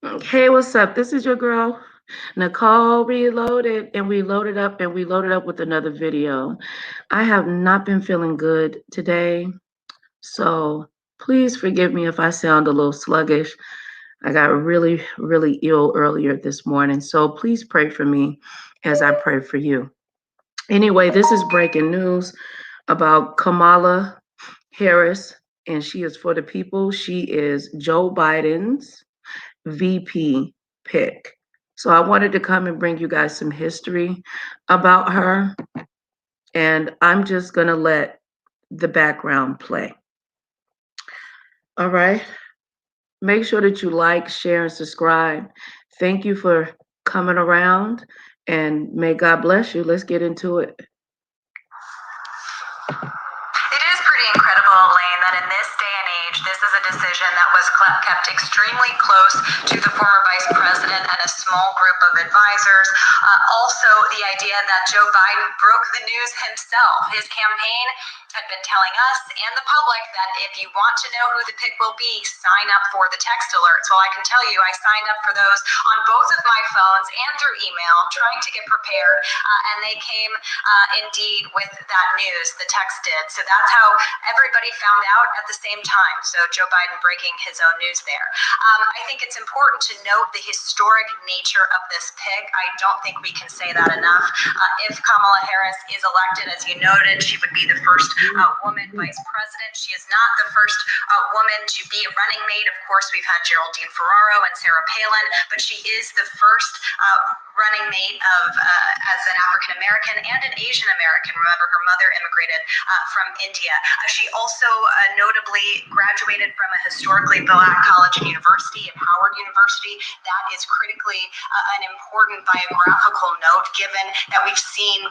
Hey, what's up? This is your girl, Nicole Reloaded, and we loaded up with another video. I have not been feeling good today, so please forgive me if I sound a little sluggish. I got really, really ill earlier this morning, so please pray for me as I pray for you. Anyway, this is breaking news about Kamala Harris, and she is for the people. She is Joe Biden's VP pick. So I wanted to come and bring you guys some history about her, and I'm just going to let the background play. All right. Make sure that you like, share, and subscribe. Thank you for coming around, and may God bless you. Let's get into it. It is pretty incredible, Elaine, that in this day and age, this is a decision that was kept extremely close to the former vice president and a small group of advisors. Also, the idea that Joe Biden broke the news himself. His campaign had been telling us and the public that if you want to know who the pick will be, sign up for the text alerts. Well, I can tell you, I signed up for those on both of my phones and through email, trying to get prepared, and they came indeed with that news. The text did. So that's how everybody found out at the same time. So Joe Biden breaking his own news there. I think it's important to note the historic nature of this pick. I don't think we can say that enough. If Kamala Harris is elected, as you noted, she would be the first woman vice president. She is not the first woman to be a running mate. Of course, we've had Geraldine Ferraro and Sarah Palin, but she is the first running mate of as an African American and an Asian American. Remember, her mother immigrated from India. She also notably graduated from a historically black college and university, at Howard University. That is critically an important biographical note, given that we've seen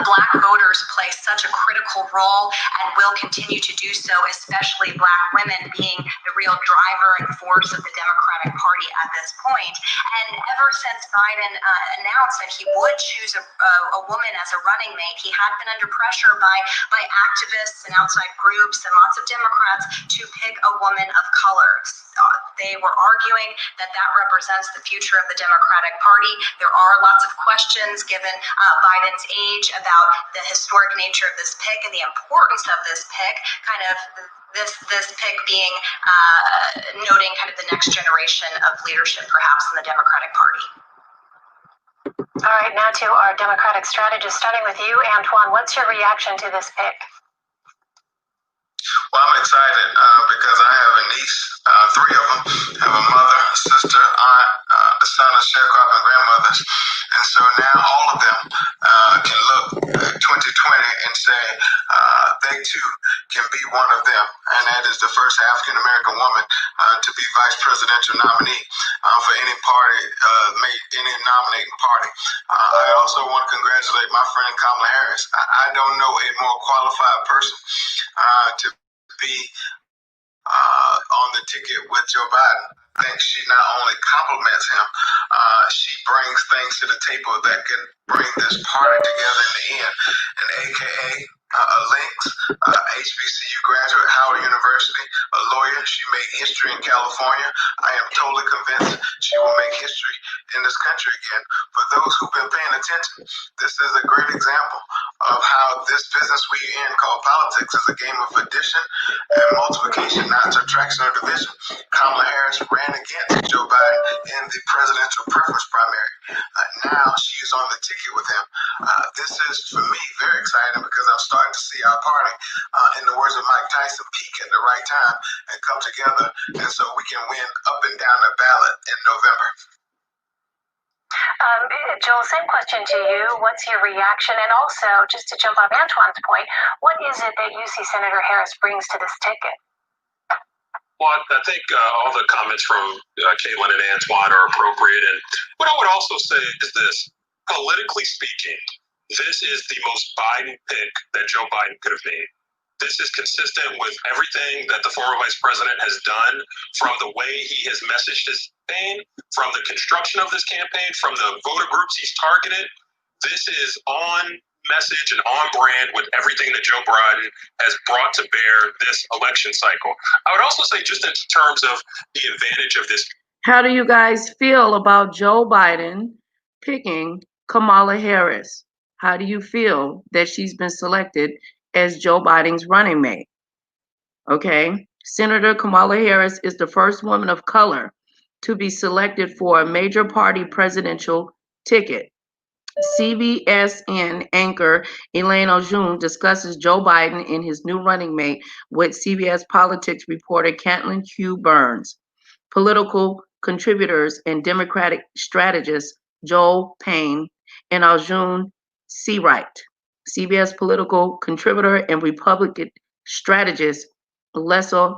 Black voters play such a critical role and will continue to do so, especially Black women being the real driver and force of the Democratic Party at this point. And ever since Biden announced that he would choose a woman as a running mate, he had been under pressure by activists and outside groups and lots of Democrats to pick a woman of color. They were arguing that that represents the future of the Democratic Party. There are lots of questions given Biden's age about the historic nature of this pick and the importance of this pick, kind of this pick being noting kind of the next generation of leadership perhaps in the Democratic Party. All right, now to our Democratic strategist, starting with you, Antoine. What's your reaction to this pick? Well, I'm excited because I have a niece, three of them, have a mother, a sister, aunt, the son of sharecropping grandmothers. And so now all of them can look at 2020 and say they too can be one of them. And that is the first African-American woman to be vice presidential nominee for any party, any nominating party. I also want to congratulate my friend Kamala Harris. I don't know a more qualified person to be on the ticket with Joe Biden. I think she not only compliments him, she brings things to the table that can bring this party together in the end. And AKA Links, HBCU graduate, Howard University, a lawyer. She made history in California. I am totally convinced she will make history in this country again. For those who've been paying attention, this is a great example of how this business we in called politics is a game of addition and multiplication, not subtraction or division. Kamala Harris ran against Joe Biden in the presidential preference primary. Now she is on the ticket with him. This is, for me, very exciting because I'm starting to see our party, in the words of Mike Tyson, peak at the right time and come together, and so we can win up and down the ballot in November. Joel, same question to you. What's your reaction? And also, just to jump off Antoine's point, what is it that you see Senator Harris brings to this ticket? Well, I think all the comments from Caitlin and Antoine are appropriate. And what I would also say is this: politically speaking, this is the most Biden pick that Joe Biden could have made. This is consistent with everything that the former vice president has done, from the way he has messaged his campaign, from the construction of this campaign, from the voter groups he's targeted. This is on message and on brand with everything that Joe Biden has brought to bear this election cycle. I would also say, just in terms of the advantage of this How do you guys feel about Joe Biden picking Kamala Harris? How do you feel that she's been selected as Joe Biden's running mate? Okay. Senator Kamala Harris is the first woman of color to be selected for a major party presidential ticket. CBSN anchor Elaine Ojun discusses Joe Biden and his new running mate with CBS Politics reporter Caitlin Hugh Burns. Political contributors and Democratic strategist Joel Payne and Arjun Seawright. CBS political contributor and Republican strategist Leslie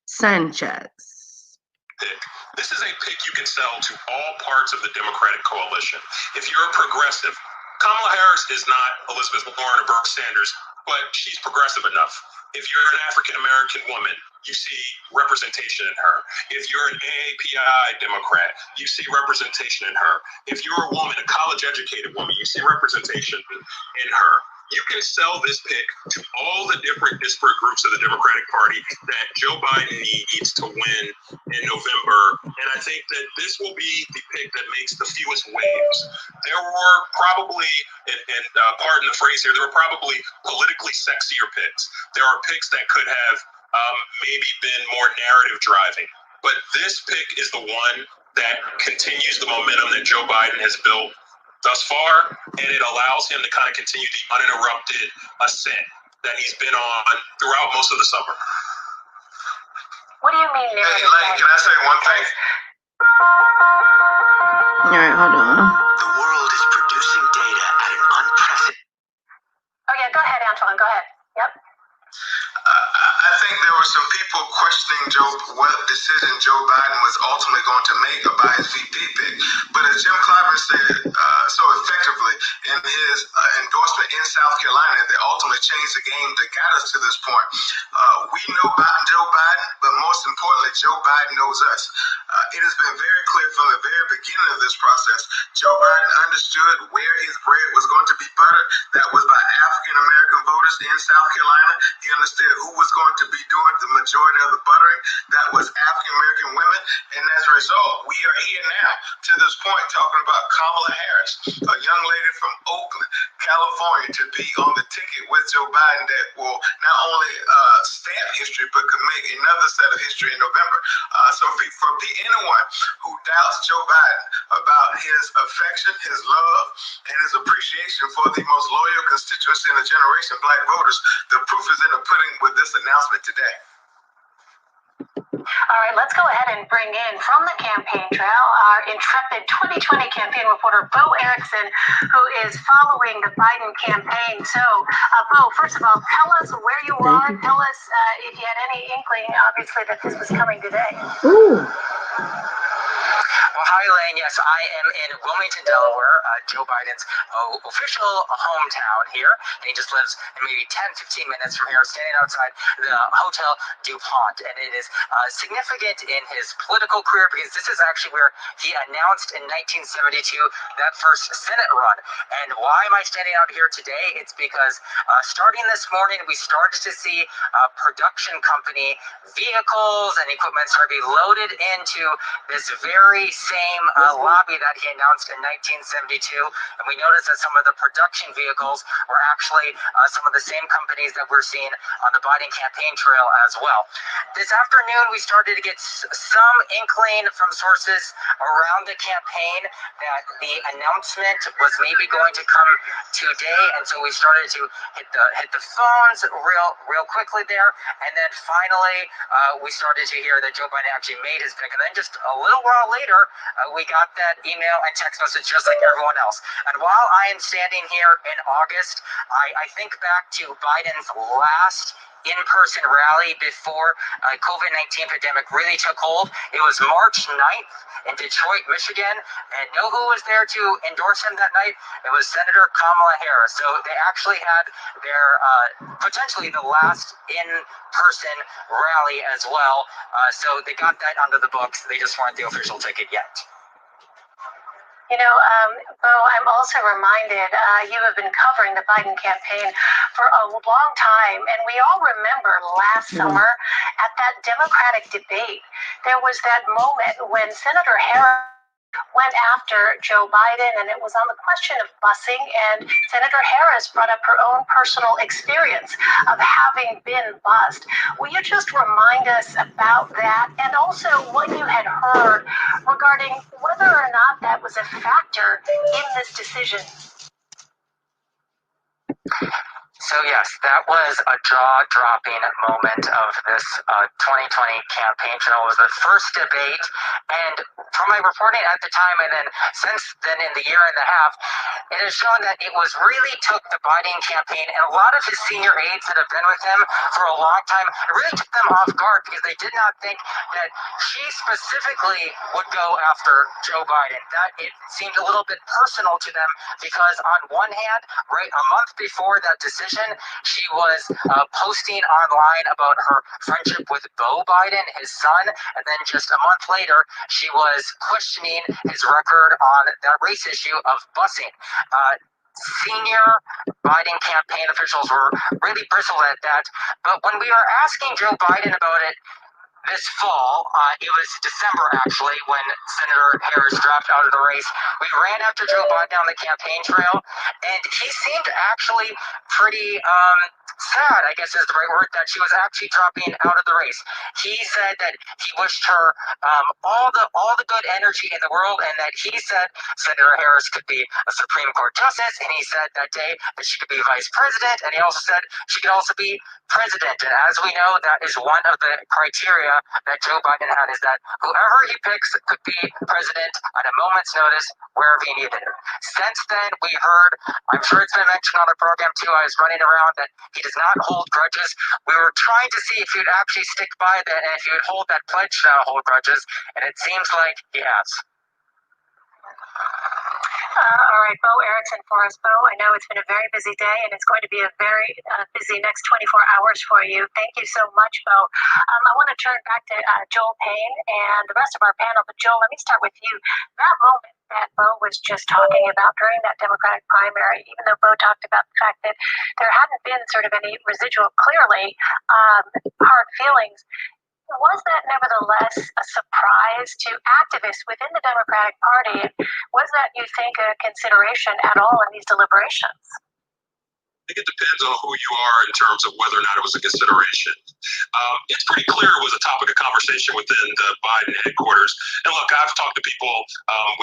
Sanchez. This is a pick you can sell to all parts of the Democratic coalition. If you're a progressive, Kamala Harris is not Elizabeth Warren or Bernie Sanders, but she's progressive enough. If you're an African-American woman, you see representation in her. If you're an AAPI Democrat, you see representation in her. If you're a woman, a college-educated woman, you see representation in her. You can sell this pick to all the different disparate groups of the Democratic Party that Joe Biden needs to win in November. And I think that this will be the pick that makes the fewest waves. There were probably, and pardon the phrase here, there were probably politically sexier picks. There are picks that could have maybe been more narrative driving. But this pick is the one that continues the momentum that Joe Biden has built thus far, and it allows him to kind of continue the uninterrupted ascent that he's been on throughout most of the summer. What do you mean narrative? Hey, Elaine, can I say one thing? All right, hold on. The world is producing data at an unprecedented. Oh yeah, go ahead, Antoine. Go ahead. Yep. I think there were some people questioning what decision Joe Biden was ultimately going to make about his VP pick. But as Jim Clyburn said so effectively in his endorsement in South Carolina, that ultimately changed the game that got us to this point. We know about Joe Biden, but most importantly, Joe Biden knows us. It has been very clear from the very beginning of this process, Joe Biden understood where his bread was going to be buttered. That was by African American voters in South Carolina. He understood who was going to be doing the majority of the buttering. That was African American women. And as a result, we are here now to this point talking about Kamala Harris, a young lady from Oakland, California, to be on the ticket with Joe Biden that will not only stamp history, but could make another set of history in November. So for anyone who doubts Joe Biden about his affection, his love, and his appreciation for the most loyal constituency in a generation, Black voters, the proof is in the pudding with this announcement today. All right, let's go ahead and bring in from the campaign trail our intrepid 2020 campaign reporter, Bo Erickson, who is following the Biden campaign. So, Bo, first of all, tell us where you are. Tell us if you had any inkling, obviously, that this was coming today. Ooh. Well, hi, Elaine. Yes, I am in Wilmington, Delaware, Joe Biden's official hometown here. And he just lives in maybe 10-15 minutes from here, standing outside the Hotel DuPont. And it is significant in his political career because this is actually where he announced in 1972 that first Senate run. And why am I standing out here today? It's because starting this morning, we started to see production company vehicles and equipment start to be loaded into this very same lobby that he announced in 1972, and we noticed that some of the production vehicles were actually some of the same companies that we're seeing on the Biden campaign trail as well. This afternoon, we started to get some inkling from sources around the campaign that the announcement was maybe going to come today, and so we started to hit the phones real quickly there, and then finally we started to hear that Joe Biden actually made his pick, and then just a little while later, we got that email and text message just like everyone else. And while I am standing here in August, I think back to Biden's last in-person rally before COVID-19 pandemic really took hold. It was March 9th in Detroit, Michigan, and know who was there to endorse him that night? It was Senator Kamala Harris. So they actually had their potentially the last in-person rally as well. So they got that under the books. They just weren't the official ticket yet. You know, Bo, I'm also reminded you have been covering the Biden campaign for a long time, and we all remember last summer at that Democratic debate, there was that moment when Senator Harris went after Joe Biden, and it was on the question of busing, and Senator Harris brought up her own personal experience of having been bussed. Will you just remind us about that, and also what you had heard regarding whether or not that was a factor in this decision? So yes, that was a jaw-dropping moment of this 2020 campaign trail. It was the first debate, and from my reporting at the time, and then since then in the year and a half, it has shown that it was really took the Biden campaign and a lot of his senior aides that have been with him for a long time, it really took them off guard because they did not think that she specifically would go after Joe Biden. That it seemed a little bit personal to them because on one hand, right a month before that decision, she was posting online about her friendship with Beau Biden, his son, and then just a month later, she was questioning his record on that race issue of busing. Senior Biden campaign officials were really bristled at that, but when we were asking Joe Biden about it this fall, it was December actually, when Senator Harris dropped out of the race, we ran after Joe Biden on the campaign trail, and he seemed actually pretty sad, I guess is the right word, that she was actually dropping out of the race. He said that he wished her all the good energy in the world, and that he said Senator Harris could be a Supreme Court justice, and he said that day that she could be vice president, and he also said she could also be president. And as we know, that is one of the criteria that Joe Biden had, is that whoever he picks could be president at a moment's notice wherever he needed it. Since then, we heard, I'm sure it's been mentioned on the program too, I was running around, that he does not hold grudges. We were trying to see if he would actually stick by that and if he would hold that pledge to not hold grudges, and it seems like he has. All right, Bo Erickson for us. Bo, I know it's been a very busy day, and it's going to be a very busy next 24 hours for you. Thank you so much, Bo. I want to turn back to Joel Payne and the rest of our panel, but Joel, let me start with you. That moment that Bo was just talking about during that Democratic primary, even though Bo talked about the fact that there hadn't been sort of any residual, clearly hard feelings, was that nevertheless a surprise to activists within the Democratic Party? Was that, you think, a consideration at all in these deliberations? I think it depends on who you are in terms of whether or not it was a consideration. It's pretty clear it was a topic of conversation within the Biden headquarters. And look, I've talked to people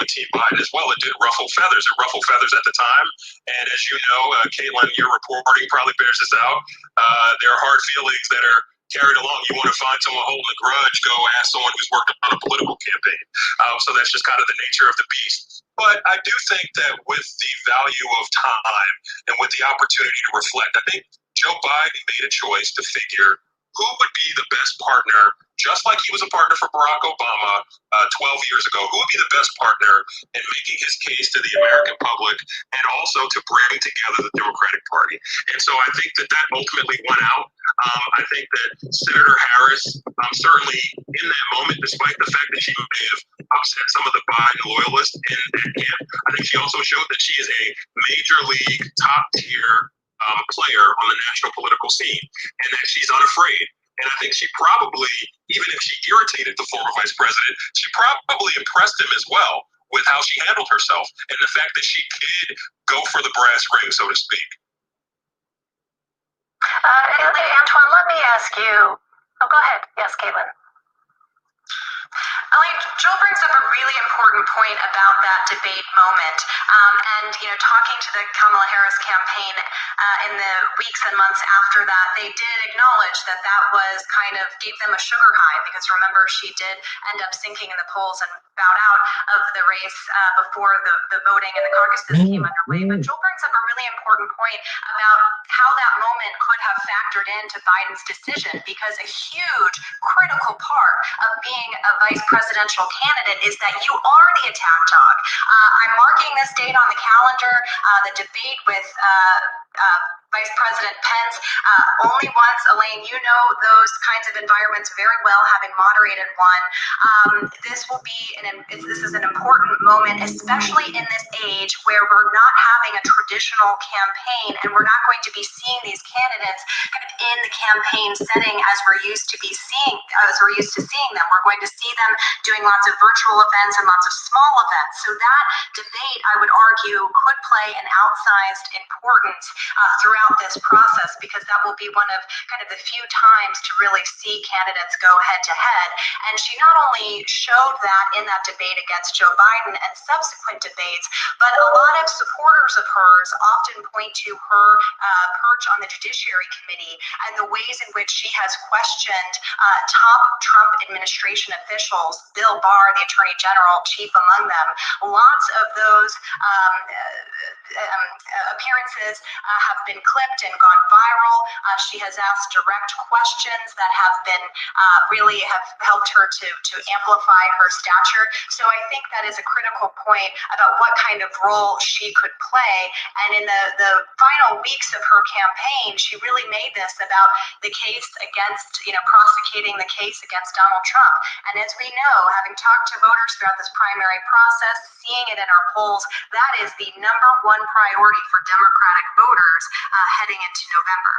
with Team Biden as well. It did ruffle feathers. It ruffled feathers at the time. And as you know, Caitlin, your reporting probably bears this out. There are hard feelings that are carried along. You want to find someone holding a grudge, go ask someone who's worked on a political campaign. So that's just kind of the nature of the beast. But I do think that with the value of time and with the opportunity to reflect, I think Joe Biden made a choice to figure who would be the best partner, just like he was a partner for Barack Obama 12 years ago, who would be the best partner in making his case to the American public and also to bring together the Democratic Party. And so I think that that ultimately won out. I think that Senator Harris, certainly in that moment, despite the fact that she may have upset some of the Biden loyalists in that camp, I think she also showed that she is a major league, top tier player on the national political scene, and that she's unafraid. And I think she probably, even if she irritated the former vice president, she probably impressed him as well with how she handled herself and the fact that she did go for the brass ring, so to speak. Antoine, let me ask you. Oh, go ahead. Yes, Caitlin. Elaine, Joel brings up a really important point about that debate moment. And, talking to the Kamala Harris campaign in the weeks and months after that, they did acknowledge that that was kind of gave them a sugar high, because remember, she did end up sinking in the polls and bowed out of the race before the voting and the caucuses came underway. But Joel brings up a really important point about how that moment could have factored into Biden's decision, because a huge critical part of being a vice presidential candidate is that you are the attack dog. I'm marking this date on the calendar. The debate with Vice President Pence, only once. Elaine, you know those kinds of environments very well, having moderated one. This is an important moment, especially in this age where we're not having a traditional campaign, and we're not going to be seeing these candidates kind of in the campaign setting as we're used to seeing them. We're going to see them doing lots of virtual events and lots of small events. So that debate, I would argue, could play an outsized importance throughout this process, because that will be one of kind of the few times to really see candidates go head to head. And she not only showed that in that debate against Joe Biden and subsequent debates, but a lot of supporters of hers often point to her perch on the Judiciary Committee and the ways in which she has questioned top Trump administration officials, Bill Barr, the Attorney General, chief among them. Lots of those appearances have been clipped and gone viral. She has asked direct questions that have been really have helped her to amplify her stature. So I think that is a critical point about what kind of role she could play. And in the final weeks of her campaign, she really made this about the case against, prosecuting the case against Donald Trump. And as we know, having talked to voters throughout this primary process, seeing it in our polls, that is the number one priority for Democratic voters heading into November.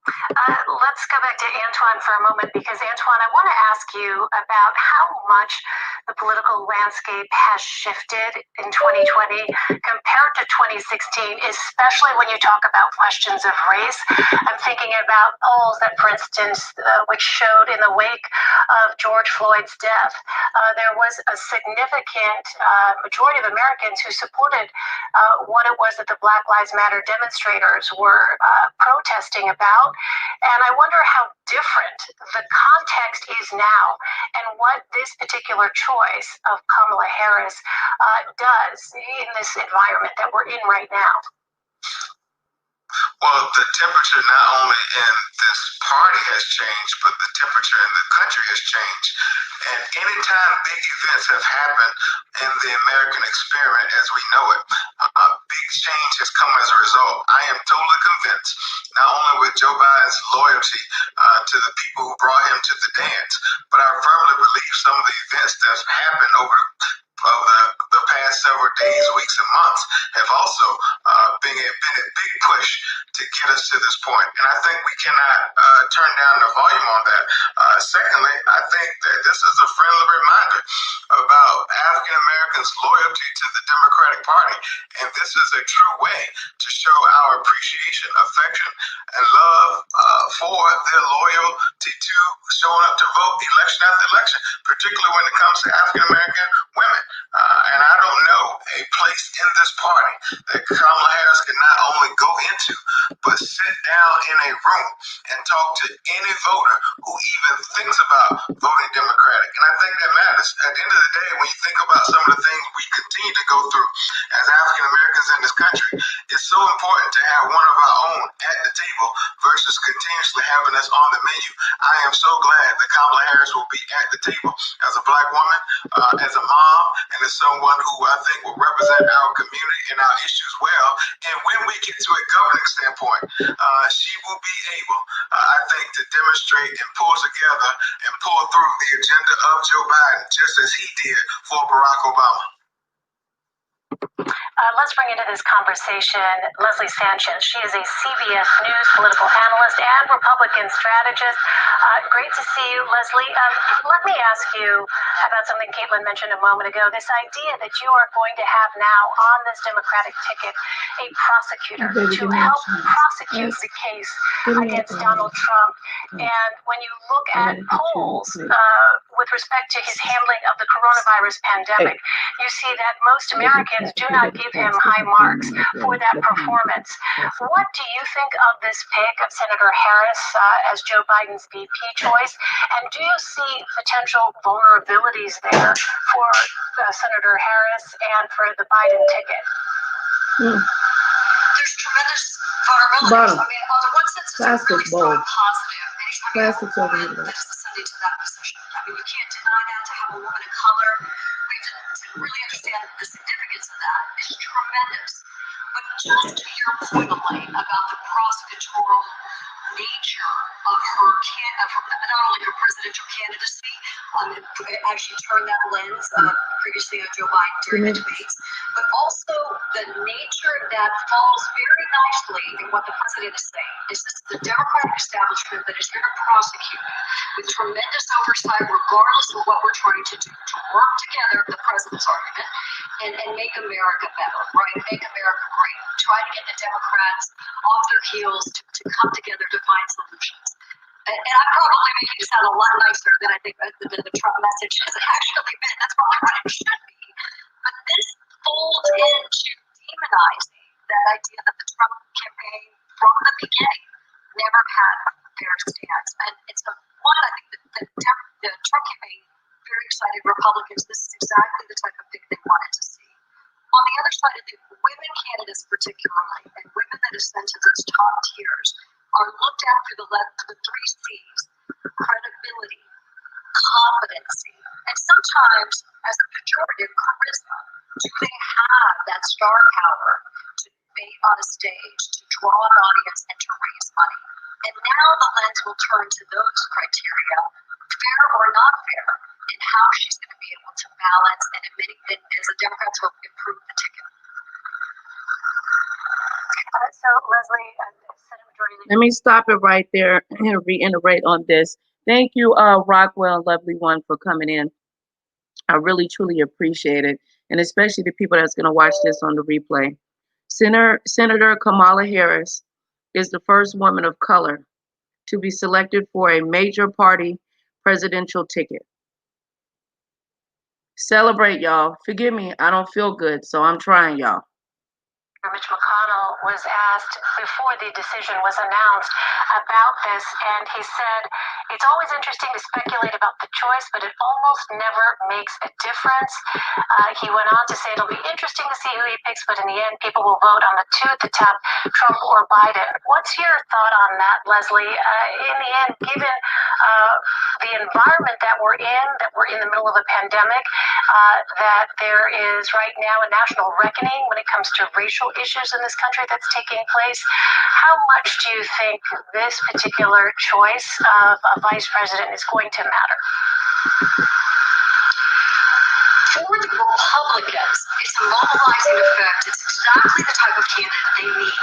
Let's go back to Antoine for a moment, because Antoine, I want to ask you about how much the political landscape has shifted in 2020 compared to 2016, especially when you talk about questions of race. I'm thinking about polls that, for instance, which showed in the wake of George Floyd's death, there was a significant majority of Americans who supported what it was that the Black Lives Matter demonstrators were protesting about. And I wonder how different the context is now, and what this particular choice of Kamala Harris does in this environment that we're in right now. Well, the temperature not only in this party has changed, but the temperature in the country has changed. And anytime big events have happened in the American experiment as we know it, big change has come as a result. I am totally convinced, not only with Joe Biden's loyalty to the people who brought him to the dance, but I firmly believe some of the events that have happened over the past several days, weeks, and months have also been a big push to get us to this point. And I think we cannot turn down the volume on that. Secondly, I think that this is a friendly reminder about African Americans' loyalty to the Democratic Party. And this is a true way to show our appreciation, affection, and love for their loyalty to showing up to vote election after election, particularly when it comes to African American women. And I don't know a place in this party that Kamala Harris can not only go into, but sit down in a room and talk to any voter who even thinks about voting Democratic. And I think that matters. At the end of the day, when you think about some of the things we continue to go through as African Americans in this country, it's so important to have one of our own at the table versus continuously having us on the menu. I am so glad that Kamala Harris will be at the table as a Black woman, as a mom, and as someone who I think will represent our community and our issues well. And when we get to a governing standpoint, she will be able, I think, to demonstrate and pull together and pull through the agenda of Joe Biden, just as he did for Barack Obama. Let's bring into this conversation Leslie Sanchez. She is a CBS News political analyst and Republican strategist. Great to see you, Leslie. Let me ask you about something Caitlin mentioned a moment ago, this idea that you are going to have now on this Democratic ticket a prosecutor to help prosecute the case against Donald Trump. And when you look at polls with respect to his handling of the coronavirus pandemic, you see that most Americans do not give him high marks for that performance. What do you think of this pick of Senator Harris as Joe Biden's VP choice? And do you see potential vulnerabilities there for Senator Harris and for the Biden ticket? There's tremendous vulnerabilities. I mean, on the one sense, it's a really strong positive. Anytime you have a woman that is ascending to that position, I mean, you can't deny that. To have a woman of color, to really understand the significance of that is tremendous. But just to your point, Elaine, about the prosecutorial nature of not only her presidential candidacy, it actually turned that lens previously on Joe Biden during the debates, but also the nature that falls very nicely in what the president is saying. Is this the Democratic establishment that is here to prosecute with tremendous oversight, regardless of what we're trying to do, to work together, the president's argument, and make America better, right? Make America great. Try to get the Democrats off their heels to come together to find solutions. And I'm probably making it sound a lot nicer than I think the Trump message has actually been. That's probably what it should be. But this folds into demonizing that idea that the Trump campaign, from the beginning, never had a fair stance. And it's I think the Trump campaign, very excited Republicans, this is exactly the type of thing they wanted to see. On the other side of it, women candidates particularly, and women that ascend to those top tiers, are looked at through the three C's: credibility, competency, and sometimes, as a pejorative, charisma. Do they have that star power to be on a stage, to draw an audience, and to raise money? And now the lens will turn to those criteria, fair or not fair, and how she's going to be able to balance and as the Democrats will improve the ticket. So, Leslie, Senate Majority Leader. Let me stop it right there and reiterate on this. Thank you, Rockwell, lovely one, for coming in. I really, truly appreciate it. And especially the people that's going to watch this on the replay. Senator Kamala Harris is the first woman of color to be selected for a major party presidential ticket. Celebrate, y'all. Forgive me, I don't feel good, so I'm trying, y'all. Mitch McConnell was asked before the decision was announced about this, and he said, it's always interesting to speculate about the choice, but it almost never makes a difference. He went on to say it'll be interesting to see who he picks, but in the end, people will vote on the two at the top, Trump or Biden. What's your thought on that, Leslie? In the end, given the environment that we're in the middle of a pandemic, that there is right now a national reckoning when it comes to racial issues in this country that's taking place. How much do you think this particular choice of a vice president is going to matter? For the Republicans, it's a mobilizing effect. It's exactly the type of candidate they need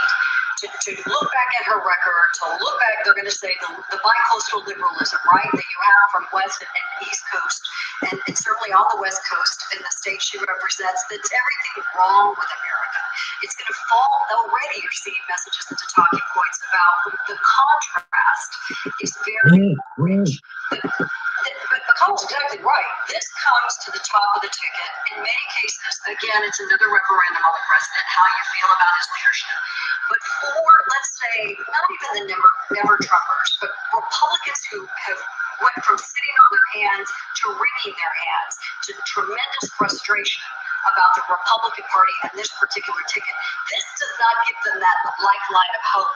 to look back at her record, to look back, they're going to say the bi-coastal liberalism, right, that you have from West and East Coast, and certainly on the West Coast in the state she represents, that's everything wrong with America. It's going to fall, already you're seeing messages into talking points about the contrast is very rich. But McConnell's exactly right. This comes to the top of the ticket. In many cases, again, it's another referendum on the president, how you feel about his leadership. But for, let's say, not even the never Trumpers, but Republicans who have went from sitting on their hands to wringing their hands to tremendous frustration about the Republican Party and this particular ticket, this does not give them that lifeline of hope.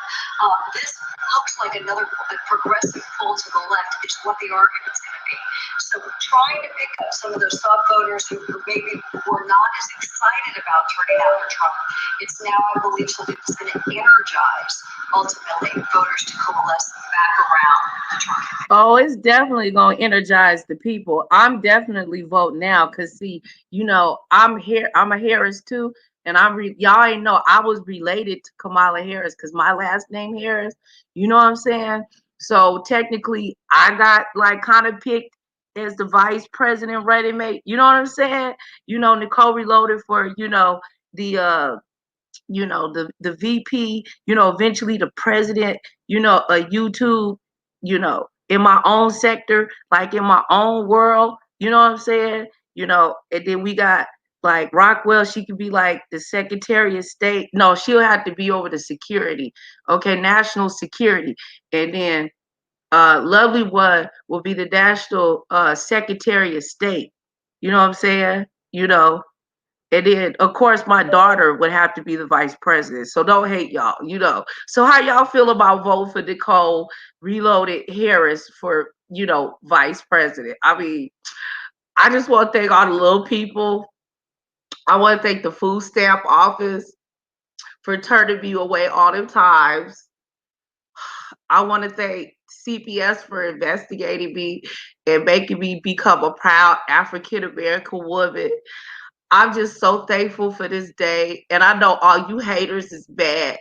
This looks like another progressive pull to the left is what the argument's going to be. So trying to pick up some of those soft voters who maybe were not as excited about turning out for Trump, it's now, I believe, something that's going to energize, ultimately, voters to coalesce back around the Trump campaign. Oh, it's definitely going to energize the people. I'm definitely voting now because, see, you know, I'm a Harris too. And y'all ain't know I was related to Kamala Harris because my last name Harris. You know what I'm saying? So technically, I got like kind of picked as the vice president running mate. You know what I'm saying? You know, Nicole Reloaded for the VP. You know, eventually the president. You know, YouTube. You know, in my own sector, like in my own world. You know what I'm saying? You know, and then we got. Like Rockwell, she could be like the Secretary of State. No, she'll have to be over the security. Okay, national security. And then Lovely One will be the national Secretary of State. You know what I'm saying? You know. And then, of course, my daughter would have to be the vice president. So don't hate y'all, you know. So how y'all feel about voting for Nicole Reloaded Harris for, vice president? I mean, I just want to thank all the little people. I want to thank the food stamp office for turning me away all them times. I want to thank CPS for investigating me and making me become a proud African American woman. I'm just so thankful for this day. And I know all you haters is bad.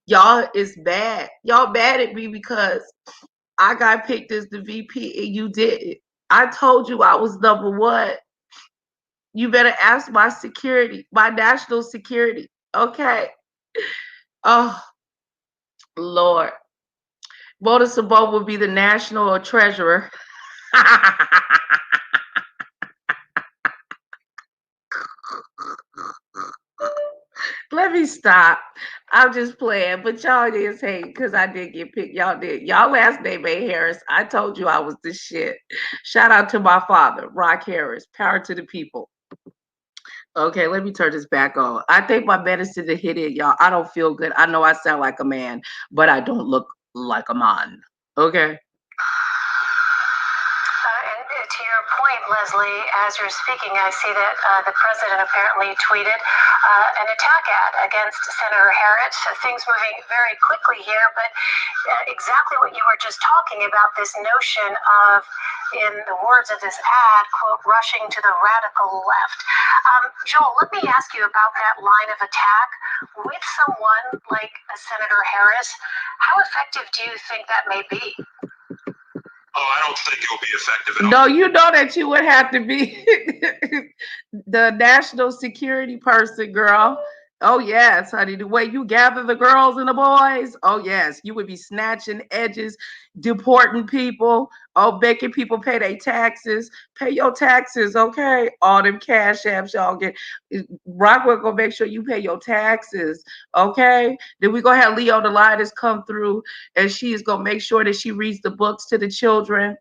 Y'all is bad. Y'all mad at me because I got picked as the VP and you didn't. I told you I was number one. You better ask my security, my national security. Okay. Oh, Lord. Mona Sabone will be the national treasurer. Let me stop. I'm just playing, but y'all didn't say because I did get picked. Y'all did. Y'all last name ain't Harris. I told you I was the shit. Shout out to my father, Rock Harris. Power to the people. Okay, let me turn this back on. I think my medicine to hit it, y'all. I don't feel good. I know I sound like a man, but I don't look like a man. Okay. And to your point, Leslie, as you're speaking, I see that the president apparently tweeted an attack ad against Senator Harris. Things moving very quickly here, but exactly what you were just talking about, this notion of, in the words of this ad, quote, rushing to the radical left. Joel, let me ask you about that line of attack with someone like Senator Harris. How effective do you think that may be? Oh, I don't think it will be effective at all. No, you know that you would have to be the national security person, girl. Oh, yes, honey. The way you gather the girls and the boys. Oh, yes. You would be snatching edges, deporting people. Oh, making people pay their taxes. Pay your taxes, okay? All them cash apps y'all get. Rockwell gonna make sure you pay your taxes, okay? Then we gonna have Leo the Lions come through, and she is gonna make sure that she reads the books to the children.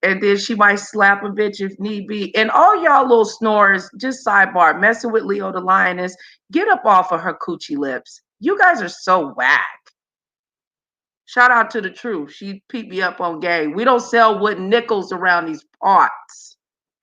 And then she might slap a bitch if need be. And all y'all little snorers, just sidebar, messing with Leo the Lioness, get up off of her coochie lips. You guys are so whack. Shout out to the truth. She peeped me up on game. We don't sell wooden nickels around these parts.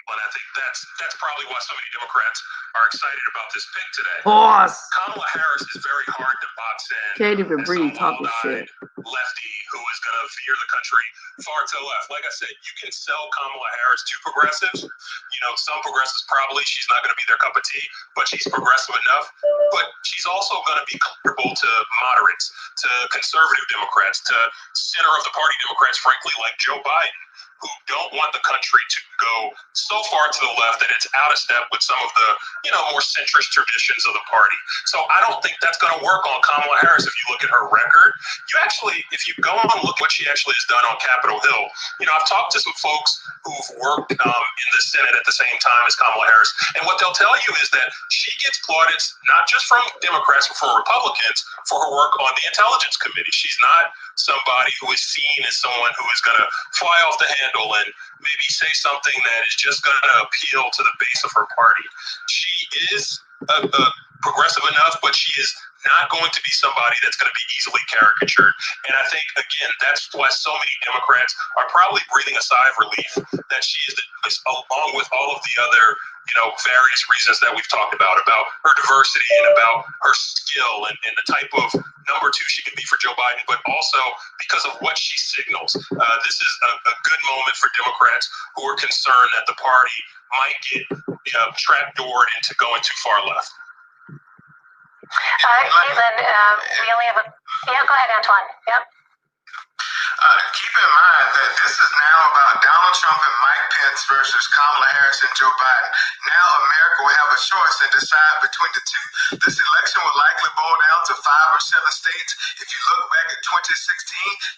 And I think that's probably why so many Democrats are excited about this pick today. Boss. Kamala Harris is very hard to box in. Can't even breathe talking shit. Lefty who is going to veer the country far to the left. Like I said, you can sell Kamala Harris to progressives. You know, some progressives probably she's not going to be their cup of tea, but she's progressive enough. But she's also going to be comfortable to moderates, to conservative Democrats, to center of the party Democrats, frankly, like Joe Biden, who don't want the country to go so far to the left that it's out of step with some of the, more centrist traditions of the party. So I don't think that's going to work on Kamala Harris. If you look at her record, if you go on and look at what she actually has done on Capitol Hill, I've talked to some folks who've worked in the Senate at the same time as Kamala Harris, and what they'll tell you is that she gets plaudits not just from Democrats but from Republicans for her work on the Intelligence Committee. She's not somebody who is seen as someone who is going to fly off the handle and maybe say something that is just going to appeal to the base of her party. She is progressive enough, but she is not going to be somebody that's going to be easily caricatured. And I think, again, that's why so many Democrats are probably breathing a sigh of relief that she is, along with all of the other, various reasons that we've talked about her diversity and about her skill and the type of number two she can be for Joe Biden, but also because of what she signals. This is a good moment for Democrats who are concerned that the party might get trapdoored into going too far left. Caitlin, we only have yeah, go ahead, Antoine. Yep. Keep in mind that this is now about Donald Trump and Mike Pence versus Kamala Harris and Joe Biden. Now America will have a choice and decide between the two. This election will likely boil down to 5 or 7 states. If you look back at 2016,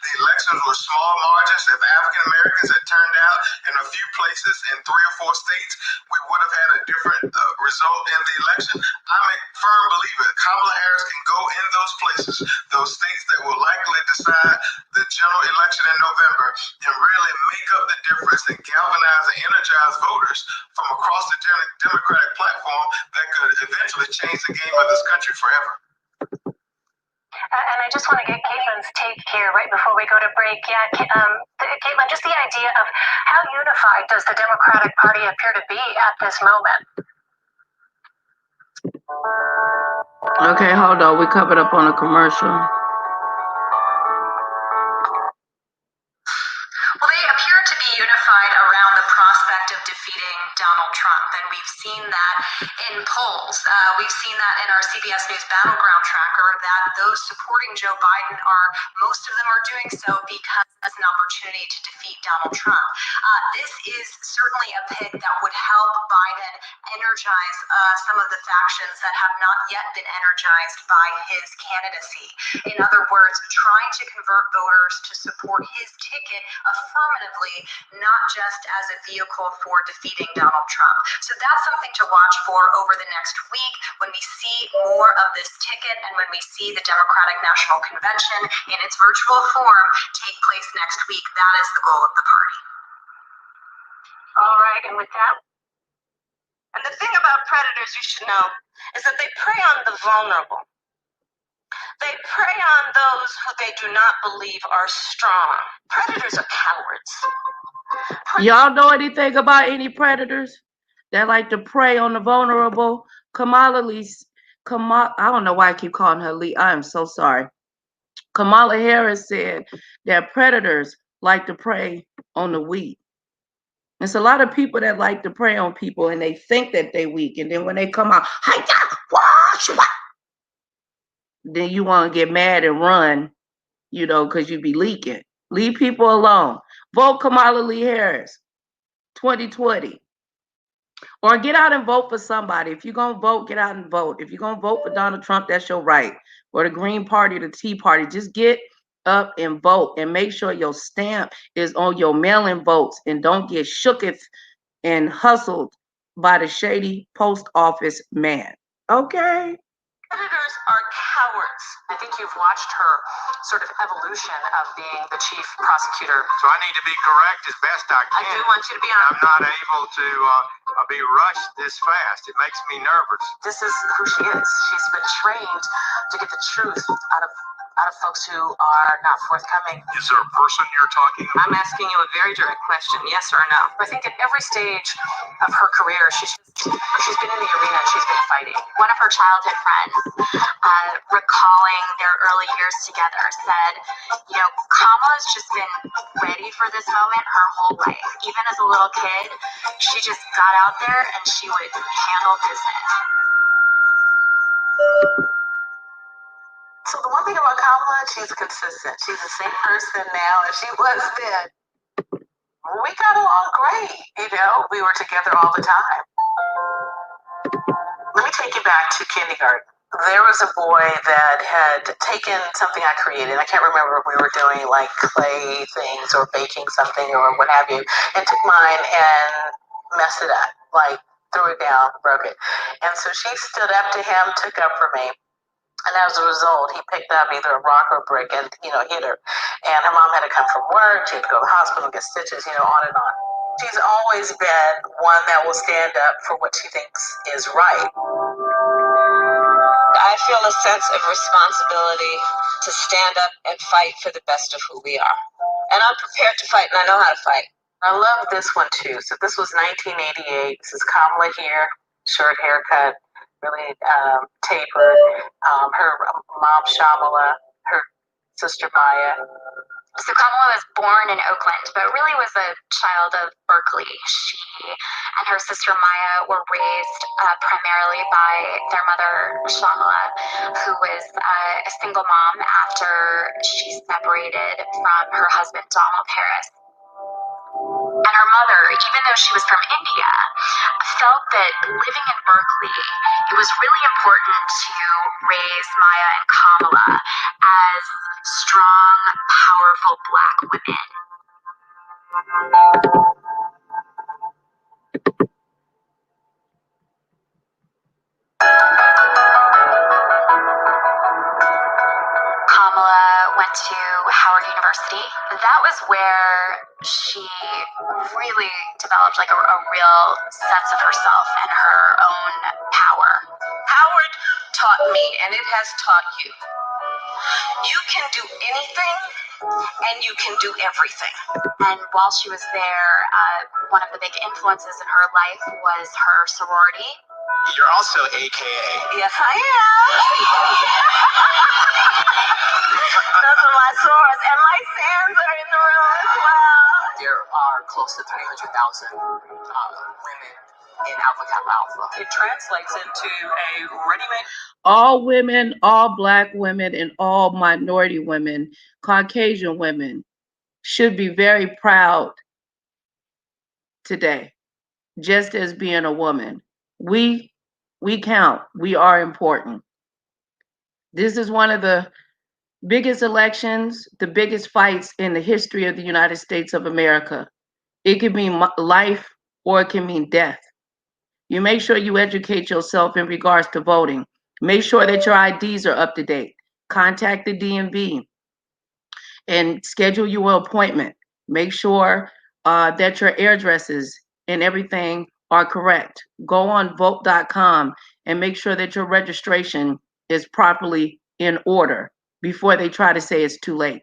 the elections were small margins. If African Americans had turned out in a few places in 3 or 4 states, we would have had a different result in the election. I'm a firm believer Kamala Harris can go in those places, those states that will likely decide the general election in November, and really make up the difference and galvanize and energize voters from across the Democratic platform that could eventually change the game of this country forever. And I just want to get Caitlin's take here right before we go to break. Yeah, Caitlin, just the idea of how unified does the Democratic Party appear to be at this moment? Okay, hold on. We covered up on a commercial. Well, they appear to be unified around the prospect of defeating Donald Trump, and we've seen that in polls. We've seen that in our CBS News Battleground Tracker, that those supporting Joe Biden most of them are doing so because it's an opportunity to defeat Donald Trump. This is certainly a pick that would help Biden energize some of the factions that have not yet been energized by his candidacy. In other words, trying to convert voters to support his ticket affirmatively, not just as a vehicle for defeating Donald Trump. So that's something to watch for over the next week when we see more of this ticket and when we see the Democratic National Convention in its virtual form take place next week. That is the goal of the party. All right, and with that, and the thing about predators you should know is that they prey on the vulnerable. They prey on those who they do not believe are strong. Predators are cowards. Y'all know anything about any predators that like to prey on the vulnerable? Kamala, I don't know why I keep calling her Lee. I am so sorry. Kamala Harris said that predators like to prey on the weak. It's a lot of people that like to prey on people and they think that they're weak. And then when they come out, then you want to get mad and run, because you be leaking. Leave people alone. Vote Kamala Lee Harris, 2020. Or get out and vote for somebody. If you're going to vote, get out and vote. If you're going to vote for Donald Trump, that's your right. Or the Green Party, the Tea Party. Just get up and vote and make sure your stamp is on your mail-in votes and don't get shooketh and hustled by the shady post office man. Okay? Predators are cowards. I think you've watched her sort of evolution of being the chief prosecutor. So I need to be correct as best I can. I do want you to be honest. I'm not able to be rushed this fast. It makes me nervous. This is who she is. She's been trained to get the truth out of folks who are not forthcoming. Is there a person you're talking about? I'm asking you a very direct question, yes or no. I think at every stage of her career, she's been in the arena and she's been fighting. One of her childhood friends, recalling their early years together, said, Kamala's just been ready for this moment her whole life. Even as a little kid, she just got out there and she would handle business. So the one thing about Kamala, she's consistent. She's the same person now as she was then. We got along great, we were together all the time. Let me take you back to kindergarten. There was a boy that had taken something I created. I can't remember if we were doing like clay things or baking something or what have you, and took mine and messed it up, like threw it down, broke it. And so she stood up to him, took up for me. And as a result, he picked up either a rock or a brick and, hit her. And her mom had to come from work. She had to go to the hospital, get stitches, on and on. She's always been one that will stand up for what she thinks is right. I feel a sense of responsibility to stand up and fight for the best of who we are. And I'm prepared to fight, and I know how to fight. I love this one, too. So this was 1988. This is Kamala here, short haircut. Really tapered. Her mom, Shamala, her sister, Maya. So Kamala was born in Oakland, but really was a child of Berkeley. She and her sister Maya were raised primarily by their mother, Shamala, who was a single mom after she separated from her husband, Donald Harris. And her mother, even though she was from India, felt that living in Berkeley, it was really important to raise Maya and Kamala as strong, powerful Black women. Kamala went to Howard University. That was where she really developed like a real sense of herself and her own power. Howard taught me, and it has taught you. You can do anything, and you can do everything. And while she was there, one of the big influences in her life was her sorority. You're also AKA. Yes, I am. Those are my swords, and my sands are in the room as well. There are close to 300,000 women in Alpha Kappa Alpha. It translates into a ready-made. All women, all Black women, and all minority women, Caucasian women, should be very proud today, just as being a woman. We count. We are important. This is one of the biggest elections, the biggest fights in the history of the United States of America. It can mean life or it can mean death. You make sure you educate yourself in regards to voting. Make sure that your IDs are up to date. Contact the DMV and schedule your appointment. Make sure that your addresses and everything are correct. Go on vote.com and make sure that your registration is properly in order before they try to say it's too late.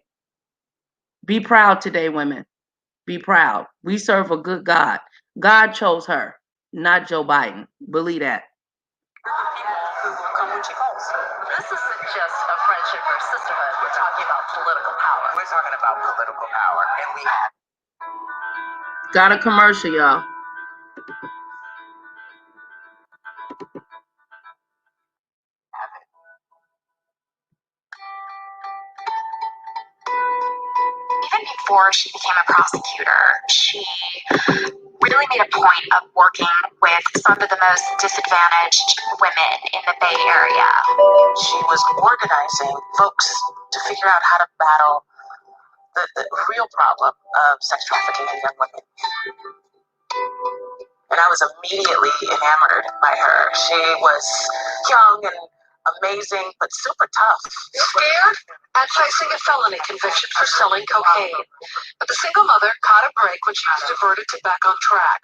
Be proud today, women. Be proud. We serve a good God. God chose her, not Joe Biden. Believe that. Who will come when she calls. This isn't just a friendship or sisterhood. We're talking about political power. We're talking about political power, and we have. Got a commercial, y'all. Even before she became a prosecutor, she really made a point of working with some of the most disadvantaged women in the Bay Area. She was organizing folks to figure out how to battle the real problem of sex trafficking in young women. And I was immediately enamored by her. She was young and amazing, but super tough. Scared and facing a felony conviction for selling cocaine. But the single mother caught a break when she was diverted to Back on Track,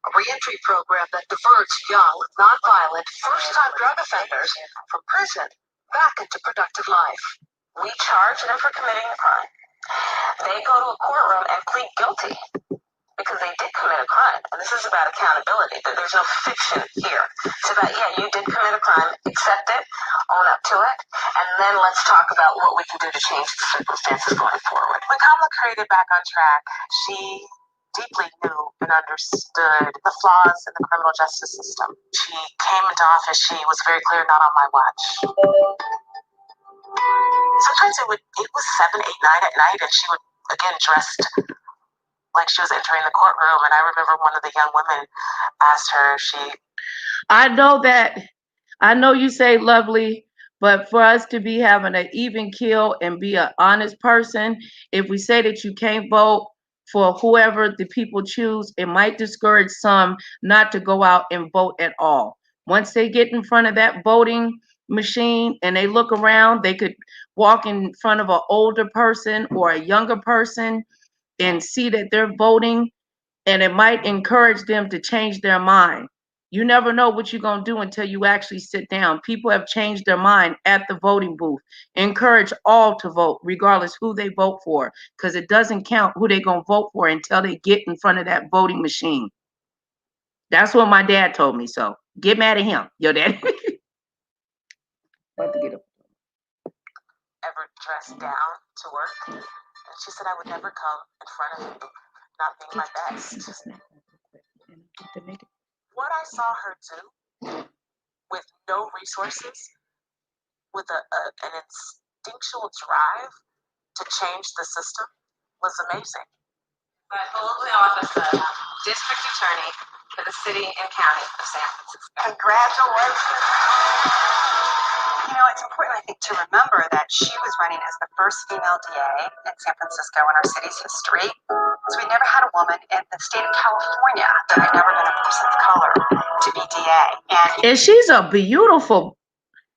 a reentry program that diverts young, nonviolent, first-time drug offenders from prison back into productive life. We charge them for committing a crime. They go to a courtroom and plead guilty because they did commit a crime. And this is about accountability. There's no fiction here. It's about, yeah, you did commit a crime, accept it, own up to it, and then let's talk about what we can do to change the circumstances going forward. When Kamala created Back on Track, she deeply knew and understood the flaws in the criminal justice system. She came into office, she was very clear, not on my watch. Sometimes it was 7, 8, 9 at night, and she would, again, dressed like she was entering the courtroom. And I remember one of the young women asked her, I know you say lovely, but for us to be having an even keel and be an honest person, if we say that you can't vote for whoever the people choose, it might discourage some not to go out and vote at all. Once they get in front of that voting machine and they look around, they could walk in front of an older person or a younger person and see that they're voting, and it might encourage them to change their mind. You never know what you're going to do until you actually sit down. People have changed their mind at the voting booth. Encourage all to vote, regardless who they vote for, because it doesn't count who they're going to vote for until they get in front of that voting machine. That's what my dad told me, so get mad at him, your dad. About to get up. ever dressed down to work? And she said, I would never come in front of you not being my best. What I saw her do with no resources, with an instinctual drive to change the system was amazing. I hold the office of District Attorney for the City and County of San Francisco. Congratulations. You know, it's important, I think, to remember that she was running as the first female DA in San Francisco in our city's history. So we never had a woman in the state of California that had never been a person of color to be DA. And she's a beautiful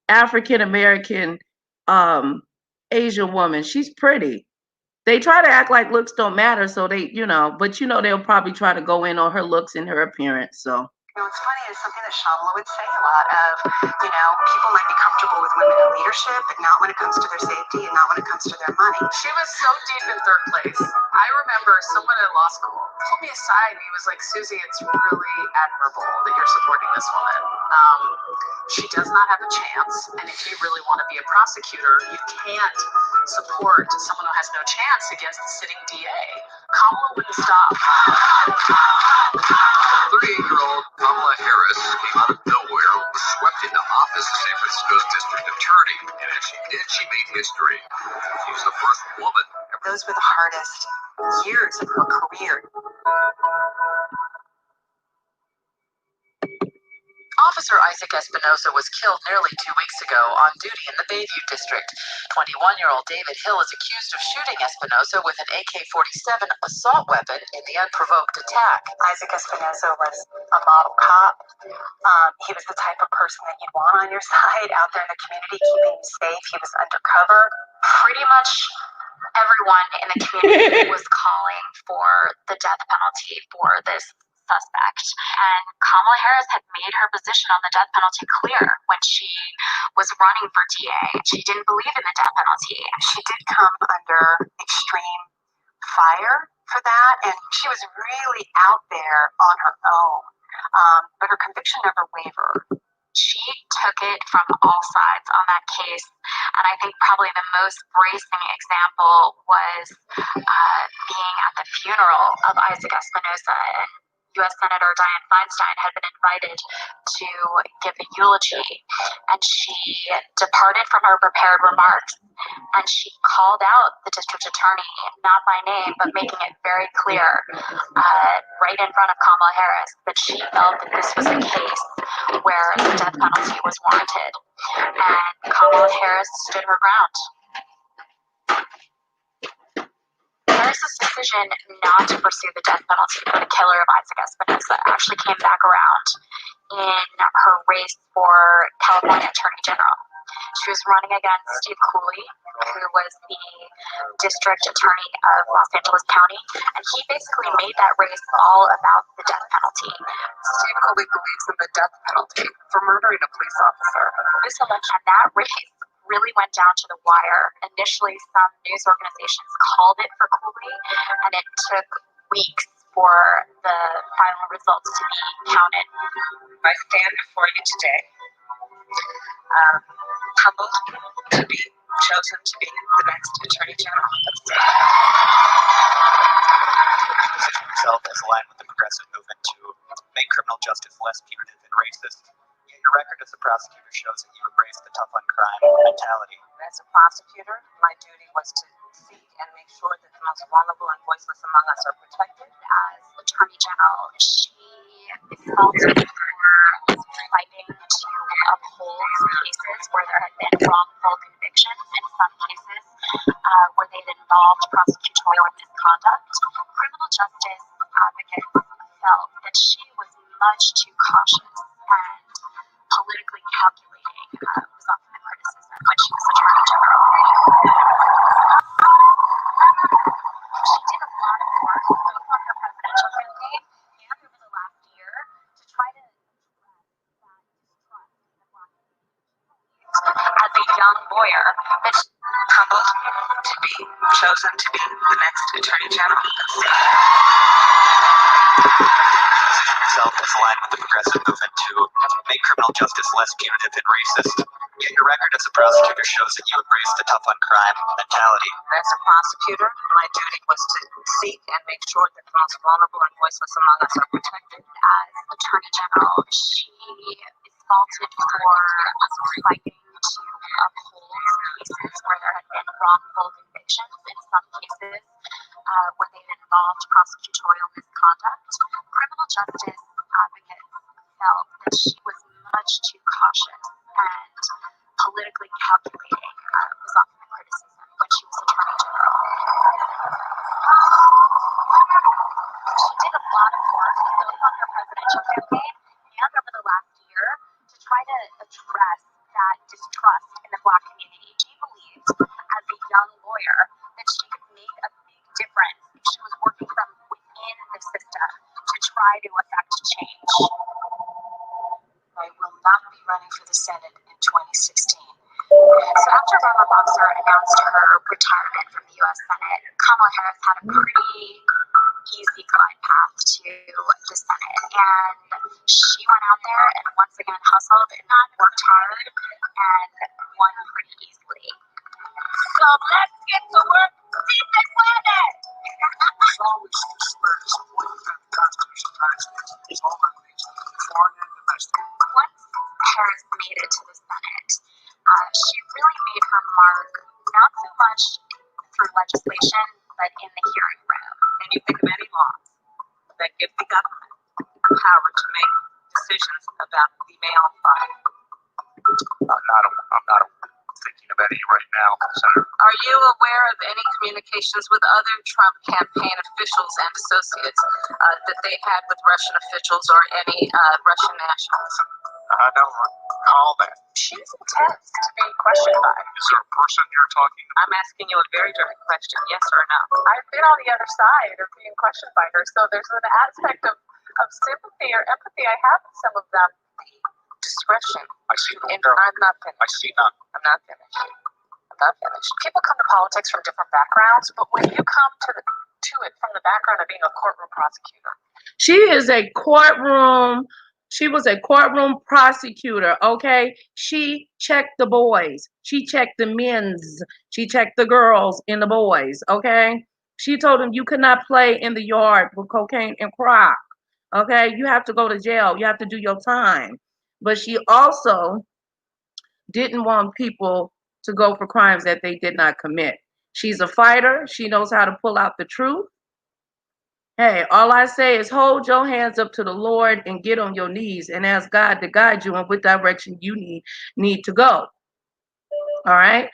African-American Asian woman. She's pretty. They try to act like looks don't matter, so they, but they'll probably try to go in on her looks and her appearance. So You know, what's funny is something that Kamala would say a lot of, you know, people might be comfortable with women in leadership, but not when it comes to their safety and not when it comes to their money. She was so deep in third place. I remember someone in law school pulled me aside and he was like, Susie, it's really admirable that you're supporting this woman. She does not have a chance, and if you really want to be a prosecutor, you can't support someone who has no chance against the sitting DA. Kamala wouldn't stop. 38-year-old Kamala Harris came out of nowhere, was swept into office as San Francisco's district attorney, and as she did, she made history. She was the first woman. Those were the hardest years of her career. Officer Isaac Espinosa was killed nearly 2 weeks ago on duty in the Bayview district. 21-year-old David Hill is accused of shooting Espinosa with an AK-47 assault weapon in the unprovoked attack. Isaac Espinosa was a model cop. He was the type of person that you'd want on your side out there in the community, keeping you safe. He was undercover. Pretty much everyone in the community was calling for the death penalty for this suspect. And Kamala Harris had made her position on the death penalty clear when she was running for DA. She didn't believe in the death penalty. She did come under extreme fire for that, and she was really out there on her own. But her conviction never wavered. She took it from all sides on that case, and I think probably the most bracing example was being at the funeral of Isaac Espinosa, and U.S. Senator Dianne Feinstein had been invited to give a eulogy, and she departed from her prepared remarks, and she called out the district attorney, not by name, but making it very clear, right in front of Kamala Harris, that she felt that this was a case where the death penalty was warranted, and Kamala Harris stood her ground. Harris's decision not to pursue the death penalty for the killer of Isaac Espinosa actually came back around in her race for California Attorney General. She was running against Steve Cooley, who was the district attorney of Los Angeles County, and he basically made that race all about the death penalty. Steve Cooley believes in the death penalty for murdering a police officer. This election, that race really went down to the wire. Initially, some news organizations called it for Cooley, and it took weeks for the final results to be counted. I stand before you today, humbled to be chosen to be the next Attorney General of the state. The position itself is aligned with the progressive movement to make criminal justice less punitive and racist. Yet your record as a prosecutor shows that you embrace the tough on crime mentality. As a prosecutor, my duty was to seek and make sure that the most vulnerable and voiceless among us are protected. As Attorney General, she is faulted for fighting to uphold cases where there had been wrongful convictions, in some cases where they had involved prosecutorial misconduct. Criminal justice advocates felt that she was much too cautious and politically calculating, was often the criticism when she was Attorney General. She did a lot of work both on her presidential campaign and over the last year to try to address that distrust in the Black community. As a young lawyer, that she Humbled to be chosen to be the next Attorney General of the state. The position itself is aligned with the progressive movement to make criminal justice less punitive and racist. Yet your record as a prosecutor shows that you embrace the tough on crime mentality. As a prosecutor, my duty was to seek and make sure that the most vulnerable and voiceless among us are protected. as Attorney General, she is faulted for fighting to uphold cases where there had been wrongful convictions, in some cases where they had involved prosecutorial misconduct. Criminal justice advocates felt that she was much too cautious and politically calculating, was often the criticism when she was Attorney General. She did a lot of work both on her presidential campaign and over the last year to try to address that distrust in the Black community. She believed, as a young lawyer, that she could make a big difference if she was working from within the system to try to affect change. running for the Senate in 2016. So after Barbara Boxer announced her retirement from the U.S. Senate, Kamala Harris had a pretty easy glide path to the Senate. And she went out there and once again hustled and worked hard and won pretty easily. So let's get to work. See if they win it. Once Harris made it to the Senate, she really made her mark not so much through legislation, but in the hearing room. Can you think of any laws that give the government the power to make decisions about female body? I'm not thinking of any right now, Senator. Are you aware of any communications with other Trump campaign officials and associates that they had with Russian officials or any Russian nationals? I don't recall that. She's intense to be questioned by. Is there a person you're talking about? I'm asking you a very direct question, yes or no. I've been on the other side of being questioned by her, so there's an aspect of sympathy or empathy I have with some of them. The discretion. I see none. I'm not finished. I see none. I'm not finished. People come to politics from different backgrounds, but when you come to it from the background of being a courtroom prosecutor. She was a courtroom prosecutor, okay? She checked the boys. She checked the men's. She checked the girls and the boys, okay? She told them you could not play in the yard with cocaine and crack, okay? You have to go to jail. You have to do your time. But she also didn't want people to go for crimes that they did not commit. She's a fighter. She knows how to pull out the truth. Hey, all I say is hold your hands up to the Lord and get on your knees and ask God to guide you in what direction you need to go. All right.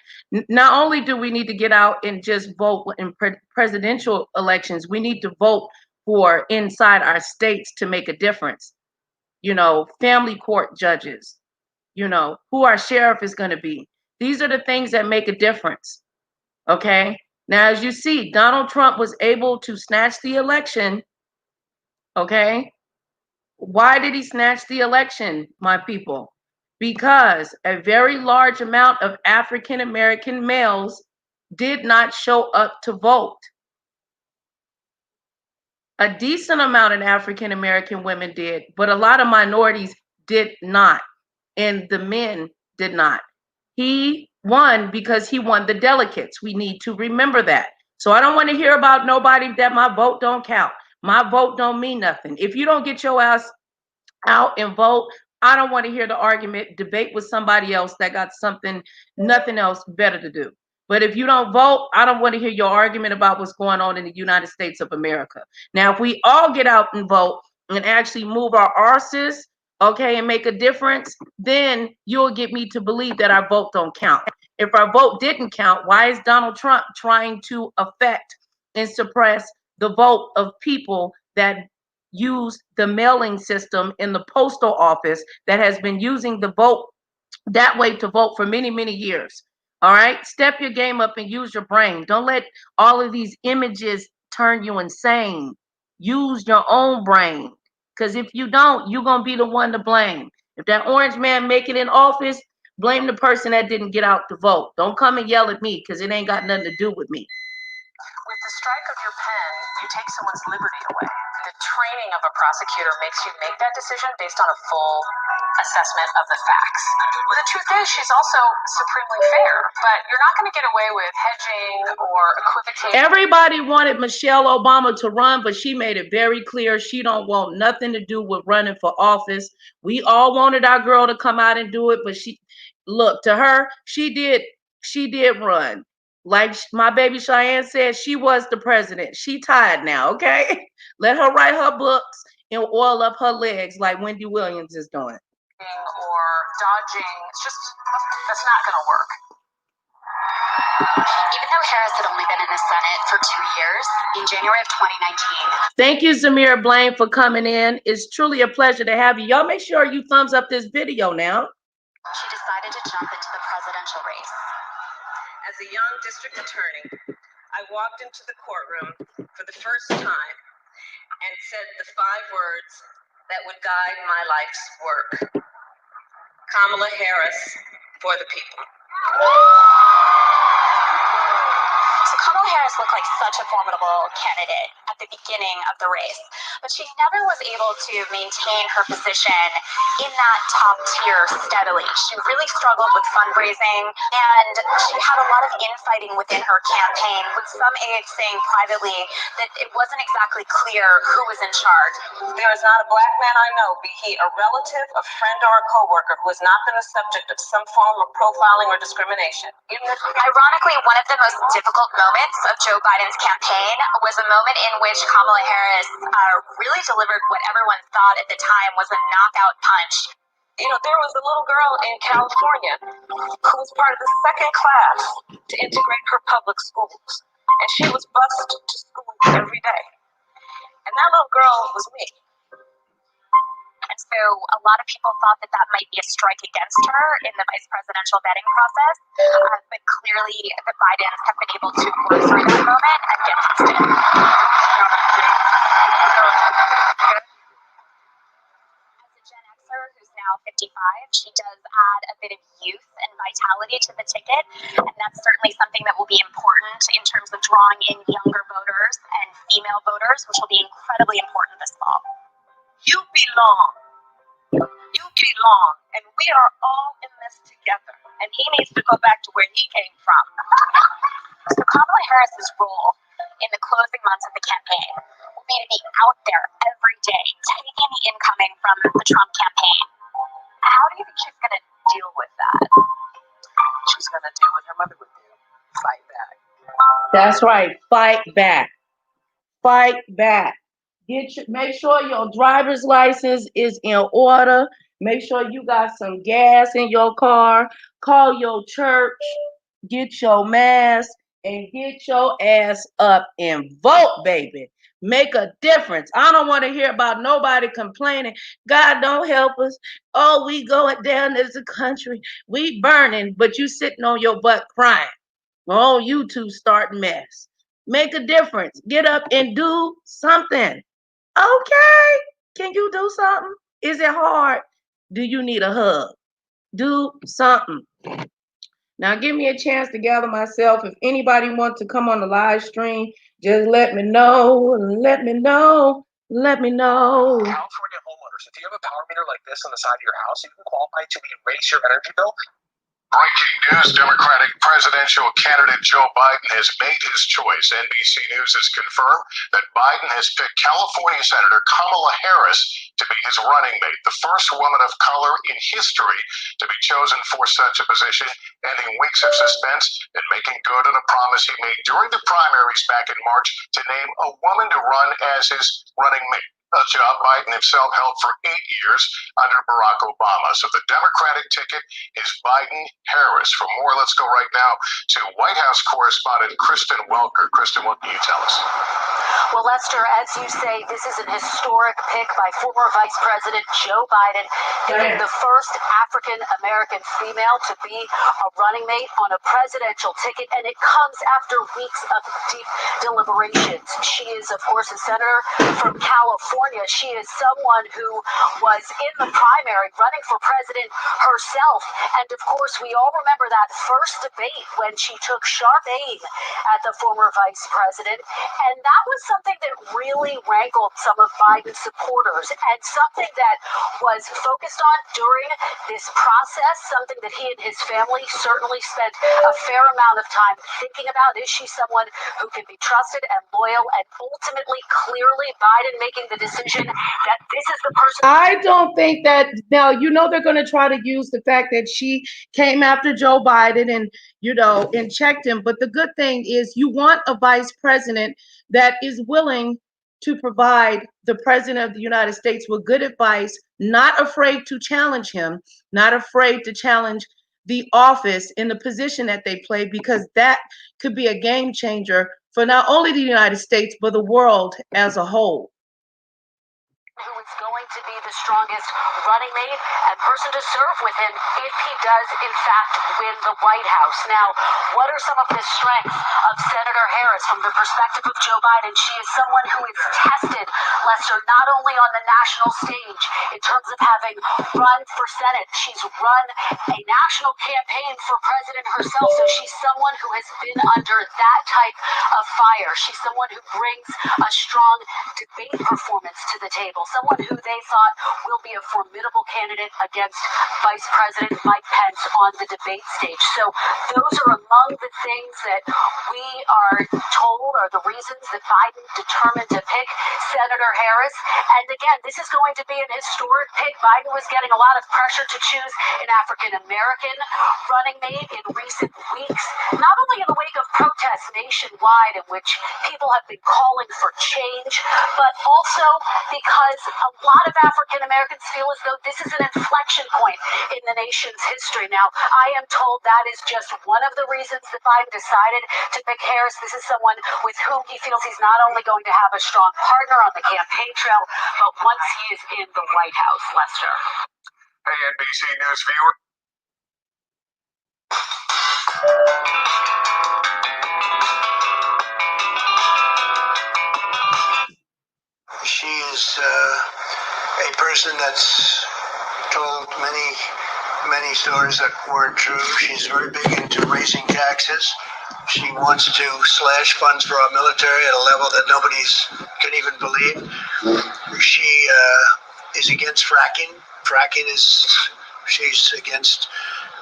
Not only do we need to get out and just vote in presidential elections, we need to vote for inside our states to make a difference. You know, family court judges, you know, who our sheriff is going to be. These are the things that make a difference. Okay. Now, as you see, Donald Trump was able to snatch the election. Okay. Why did he snatch the election, my people? Because a very large amount of African American males did not show up to vote. A decent amount of African American women did, but a lot of minorities did not. And the men did not. He won because he won the delegates. We need to remember that. So I don't want to hear about nobody that my vote don't count. My vote don't mean nothing. If you don't get your ass out and vote, I don't want to hear the argument, debate with somebody else that got nothing else better to do. But if you don't vote, I don't want to hear your argument about what's going on in the United States of America. Now, if we all get out and vote and actually move our arses, okay, and make a difference, then you'll get me to believe that our vote don't count. If our vote didn't count, why is Donald Trump trying to affect and suppress the vote of people that use the mailing system in the postal office that has been using the vote that way to vote for many, many years? All right, step your game up and use your brain. Don't let all of these images turn you insane. Use your own brain. Because if you don't, you're going to be the one to blame. If that orange man make it in office, blame the person that didn't get out to vote. Don't come and yell at me because it ain't got nothing to do with me. With the strike of your pen, you take someone's liberty away. The training of a prosecutor makes you make that decision based on a full assessment of the facts. Well, the truth is, she's also supremely fair, but you're not going to get away with hedging or equivocating. Everybody wanted Michelle Obama to run, but she made it very clear she don't want nothing to do with running for office. We all wanted our girl to come out and do it, but to her, she did run. Like my baby Cheyenne said, she was the president. She tired now, okay? Let her write her books and oil up her legs like Wendy Williams is doing. Or dodging, that's not going to work. Even though Harris had only been in the Senate for 2 years, in January of 2019. Thank you, Zamira Blaine, for coming in. It's truly a pleasure to have you. Y'all make sure you thumbs up this video now. She decided to jump into the presidential race. As a young district attorney, I walked into the courtroom for the first time and said the 5 words that would guide my life's work. Kamala Harris for the people. So Kamala Harris looked like such a formidable candidate at the beginning of the race, but she never was able to maintain her position in that top tier steadily. She really struggled with fundraising, and she had a lot of infighting within her campaign, with some aides saying privately that it wasn't exactly clear who was in charge. There is not a black man I know, be he a relative, a friend, or a coworker, who has not been the subject of some form of profiling or discrimination. Ironically, one of the most difficult moments of Joe Biden's campaign was a moment in which Kamala Harris really delivered what everyone thought at the time was a knockout punch. You know, there was a little girl in California who was part of the second class to integrate her public schools, and she was bused to school every day. And that little girl was me. And so a lot of people thought that that might be a strike against her in the vice presidential vetting process, but clearly the Bidens have been able to work through that moment and get past it. As a Gen Xer who's now 55, she does add a bit of youth and vitality to the ticket, and that's certainly something that will be important in terms of drawing in younger voters and female voters, which will be incredibly important this fall. You belong. You belong. And we are all in this together. And he needs to go back to where he came from. So Kamala Harris's role in the closing months of the campaign will be to be out there every day, taking the incoming from the Trump campaign. How do you think she's going to deal with that? She's going to do what her mother would do. Fight back. That's right. Fight back. Fight back. Make sure your driver's license is in order. Make sure you got some gas in your car. Call your church. Get your mask and get your ass up and vote, baby. Make a difference. I don't want to hear about nobody complaining. God don't help us. Oh, we going down as a country. We burning, but you sitting on your butt crying. Oh, you two start mess. Make a difference. Get up and do something. Okay. Can you do something? Is it hard? Do you need a hug? Do something. Now give me a chance to gather myself. If anybody wants to come on the live stream, just let me know. Let me know. Let me know. California homeowners, if you have a power meter like this on the side of your house, you can qualify to erase your energy bill. Breaking news, Democratic presidential candidate Joe Biden has made his choice. NBC News has confirmed that Biden has picked California Senator Kamala Harris to be his running mate, the first woman of color in history to be chosen for such a position, ending weeks of suspense and making good on a promise he made during the primaries back in March to name a woman to run as his running mate. A job Biden himself held for 8 years under Barack Obama. So the Democratic ticket is Biden-Harris. For more, let's go right now to White House correspondent Kristen Welker. Kristen, what can you tell us? Well, Lester, as you say, this is an historic pick by former Vice President Joe Biden, being the first African-American female to be a running mate on a presidential ticket, and it comes after weeks of deep deliberations. She is, of course, a senator from California. She is someone who was in the primary running for president herself, and of course, we all remember that first debate when she took sharp aim at the former vice president, and that was something that really rankled some of Biden's supporters, and something that was focused on during this process, something that he and his family certainly spent a fair amount of time thinking about. Is she someone who can be trusted and loyal? And ultimately, clearly, Biden making the decision that this is the person. I don't think that now, they're going to try to use the fact that she came after Joe Biden and, and checked him. But the good thing is you want a vice president that is willing to provide the president of the United States with good advice, not afraid to challenge him, not afraid to challenge the office in the position that they play, because that could be a game changer for not only the United States, but the world as a whole. Who is going to be the strongest running mate and person to serve with him if he does, in fact, win the White House. Now, what are some of the strengths of Senator Harris from the perspective of Joe Biden? She is someone who is tested, Lester, not only on the national stage in terms of having run for Senate, she's run a national campaign for president herself, so she's someone who has been under that type of fire. She's someone who brings a strong debate performance to the table, someone who they thought will be a formidable candidate against Vice President Mike Pence on the debate stage. So those are among the things that we are told are the reasons that Biden determined to pick Senator Harris. And again, this is going to be an historic pick. Biden was getting a lot of pressure to choose an African-American running mate in recent weeks, not only in the wake of protests nationwide in which people have been calling for change, but also because a lot of African-Americans feel as though this is an inflection point in the nation's history. Now, I am told that is just one of the reasons that Biden decided to pick Harris. This is someone with whom he feels he's not only going to have a strong partner on the campaign trail, but once he is in the White House, Lester. Hey, NBC News viewer. She is a person that's told many stories that weren't true. She's very big into raising taxes. She wants to slash funds for our military at a level that nobody's can even believe. She is against fracking. She's against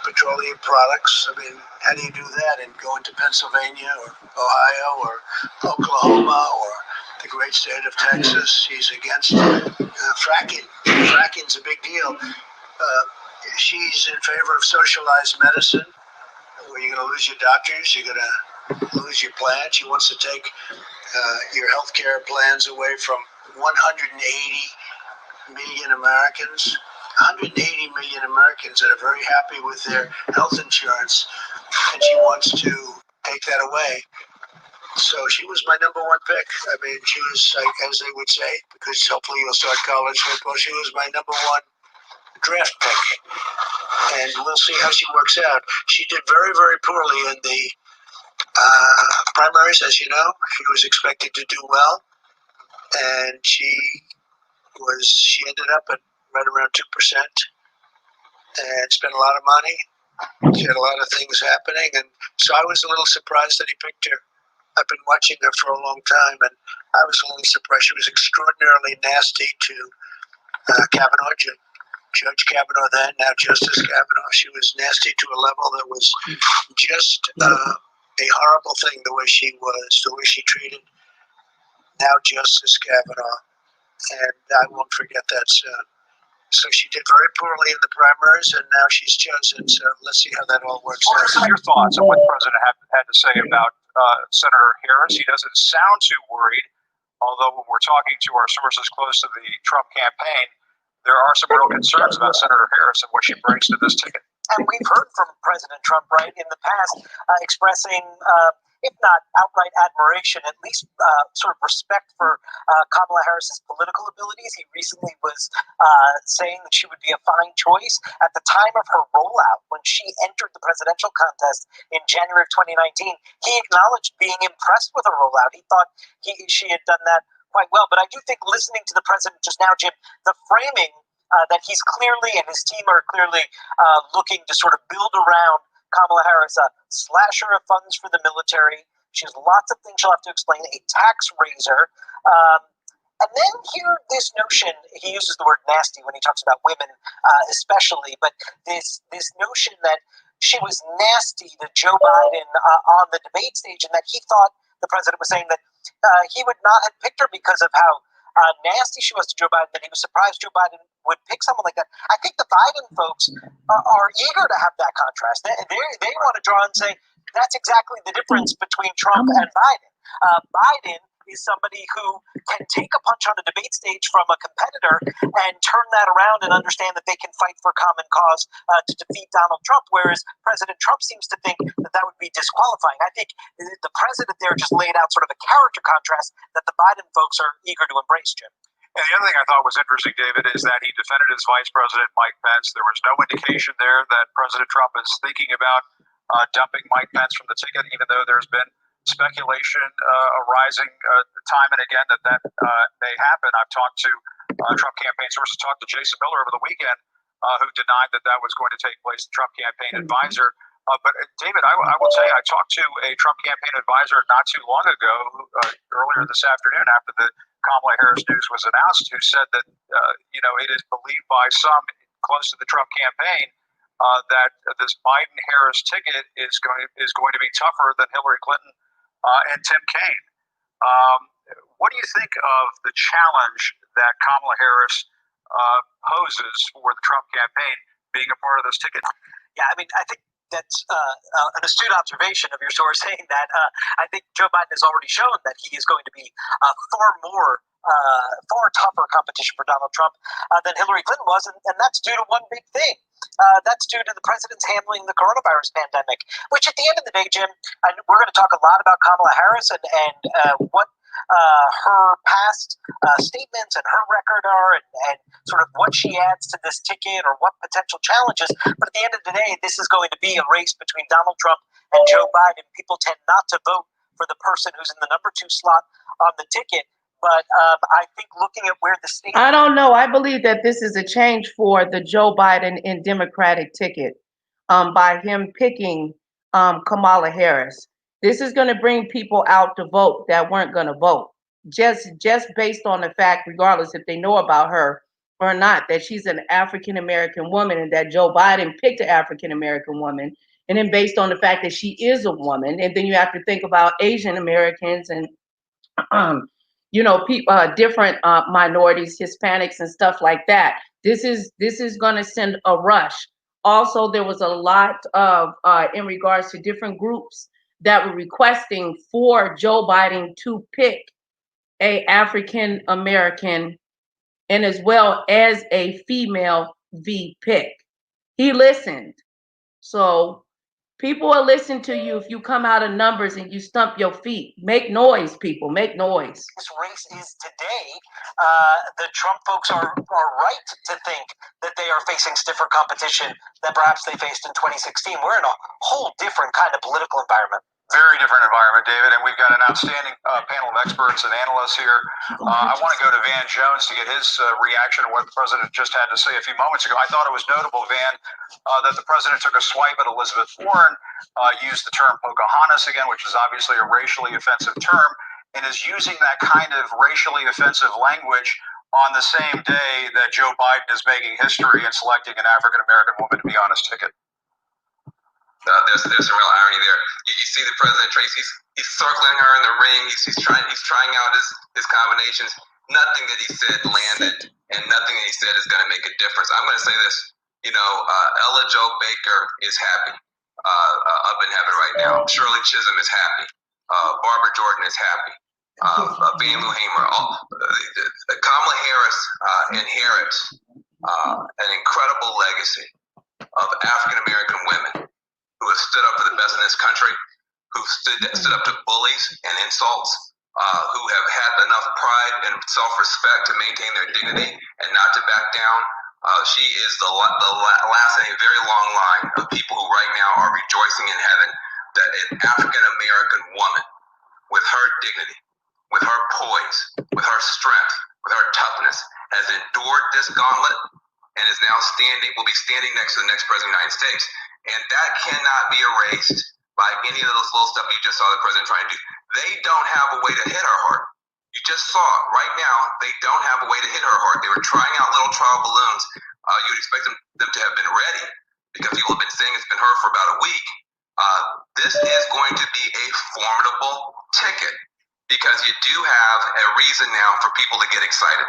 petroleum products. I mean, how do you do that and go into Pennsylvania or Ohio or Oklahoma or the great state of Texas? She's against fracking. Fracking's a big deal. She's in favor of socialized medicine, where you're going to lose your doctors, you're going to lose your plans. She wants to take your health care plans away from 180 million Americans. 180 million Americans that are very happy with their health insurance, and she wants to take that away. So she was my number one pick. I mean, she was, as they would say, because hopefully you'll start college football, she was my number one draft pick. And we'll see how she works out. She did very, very poorly in the primaries, as you know. She was expected to do well, and she ended up at right around 2% and spent a lot of money. She had a lot of things happening, and so I was a little surprised that he picked her. I've been watching her for a long time, and I was a little surprised. She was extraordinarily nasty to Kavanaugh, Judge Kavanaugh then, now Justice Kavanaugh. She was nasty to a level that was just a horrible thing, the way she treated now Justice Kavanaugh. And I won't forget that soon. So she did very poorly in the primaries, and now she's chosen. So let's see how that all works out. What are your thoughts on what the president had to say about Senator Harris? He doesn't sound too worried, although when we're talking to our sources close to the Trump campaign, there are some real concerns about Senator Harris and what she brings to this ticket. And we've heard from President Trump, right, in the past, expressing, if not outright admiration, at least sort of respect for Kamala Harris's political abilities. He recently was saying that she would be a fine choice. At the time of her rollout, when she entered the presidential contest in January of 2019, he acknowledged being impressed with her rollout. He thought she had done that quite well. But I do think listening to the president just now, Jim, the framing that he's clearly and his team are clearly looking to sort of build around Kamala Harris, a slasher of funds for the military. She has lots of things she'll have to explain, a tax raiser. And then here, this notion, he uses the word nasty when he talks about women especially, but this notion that she was nasty to Joe Biden on the debate stage, and that he thought, the president was saying that he would not have picked her because of how nasty she was to Joe Biden, that he was surprised Joe Biden would pick someone like that. I think the Biden folks are eager to have that contrast. They want to draw and say, that's exactly the difference between Trump and Biden. Biden is somebody who can take a punch on a debate stage from a competitor and turn that around and understand that they can fight for common cause to defeat Donald Trump, whereas President Trump seems to think that that would be disqualifying. I think the president there just laid out sort of a character contrast that the Biden folks are eager to embrace, Jim. And the other thing I thought was interesting, David, is that he defended his Vice President, Mike Pence. There was no indication there that President Trump is thinking about dumping Mike Pence from the ticket, even though there's been speculation arising time and again that may happen. I've talked to Trump campaign sources, talked to Jason Miller over the weekend, who denied that was going to take place, the Trump campaign advisor. But David, I will tell you, I talked to a Trump campaign advisor not too long ago, earlier this afternoon after the Kamala Harris news was announced, who said that it is believed by some close to the Trump campaign that this Biden-Harris ticket is going to be tougher than Hillary Clinton and Tim Kaine. What do you think of the challenge that Kamala Harris poses for the Trump campaign being a part of this ticket? Yeah, I mean, I think that's an astute observation of your source saying that. I think Joe Biden has already shown that he is going to be far tougher competition for Donald Trump than Hillary Clinton was, and that's due to one big thing. That's due to the president's handling the coronavirus pandemic, which at the end of the day, Jim, and we're going to talk a lot about Kamala Harris and what her past statements and her record are and sort of what she adds to this ticket or what potential challenges. But at the end of the day, this is going to be a race between Donald Trump and Joe Biden. People tend not to vote for the person who's in the number 2 slot on the ticket. But I think looking at where the state... I don't know. I believe that this is a change for the Joe Biden and Democratic ticket by him picking Kamala Harris. This is going to bring people out to vote that weren't going to vote just based on the fact, regardless if they know about her or not, that she's an African-American woman and that Joe Biden picked an African-American woman. And then based on the fact that she is a woman, and then you have to think about Asian Americans and people, different minorities, Hispanics and stuff like that. This is going to send a rush. Also, there was a lot of in regards to different groups that were requesting for Joe Biden to pick a African American and as well as a female pick. He listened. So people will listen to you if you come out of numbers and you stump your feet. Make noise, people. Make noise. This race is today. The Trump folks are right to think that they are facing stiffer competition than perhaps they faced in 2016. We're in a whole different kind of political environment. Very different environment, David, and we've got an outstanding panel of experts and analysts here. I want to go to Van Jones to get his reaction to what the president just had to say a few moments ago. I thought it was notable, Van, that the president took a swipe at Elizabeth Warren, used the term Pocahontas again, which is obviously a racially offensive term, and is using that kind of racially offensive language on the same day that Joe Biden is making history and selecting an African-American woman to be on his ticket. There's some real irony there. You see the president, Tracy, he's circling her in the ring. He's trying out his combinations. Nothing that he said landed, and nothing that he said is going to make a difference. I'm going to say this. Ella Jo Baker is happy up in heaven right now. Shirley Chisholm is happy. Barbara Jordan is happy. Van Luhamer. Kamala Harris inherits an incredible legacy of African-American women who have stood up for the best in this country, who stood up to bullies and insults, who have had enough pride and self-respect to maintain their dignity and not to back down. She is the last in a very long line of people who right now are rejoicing in heaven that an African-American woman with her dignity, with her poise, with her strength, with her toughness, has endured this gauntlet and is now will be standing next to the next president of the United States. And that cannot be erased by any of those little stuff you just saw the president trying to do. They don't have a way to hit her heart. You just saw it. Right now, they don't have a way to hit her heart. They were trying out little trial balloons. You'd expect them to have been ready because people have been saying it's been her for about a week. This is going to be a formidable ticket because you do have a reason now for people to get excited.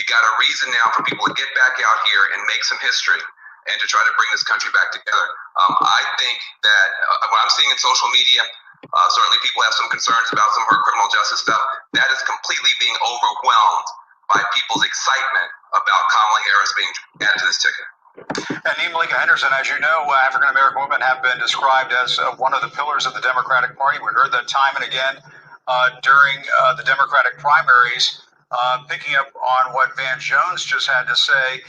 You got a reason now for people to get back out here and make some history and to try to bring this country back together. I think that what I'm seeing in social media, certainly people have some concerns about some of her criminal justice stuff. That is completely being overwhelmed by people's excitement about Kamala Harris being added to this ticket. And Malika Henderson, as you know, African-American women have been described as one of the pillars of the Democratic Party. We heard that time and again during the Democratic primaries. Picking up on what Van Jones just had to say,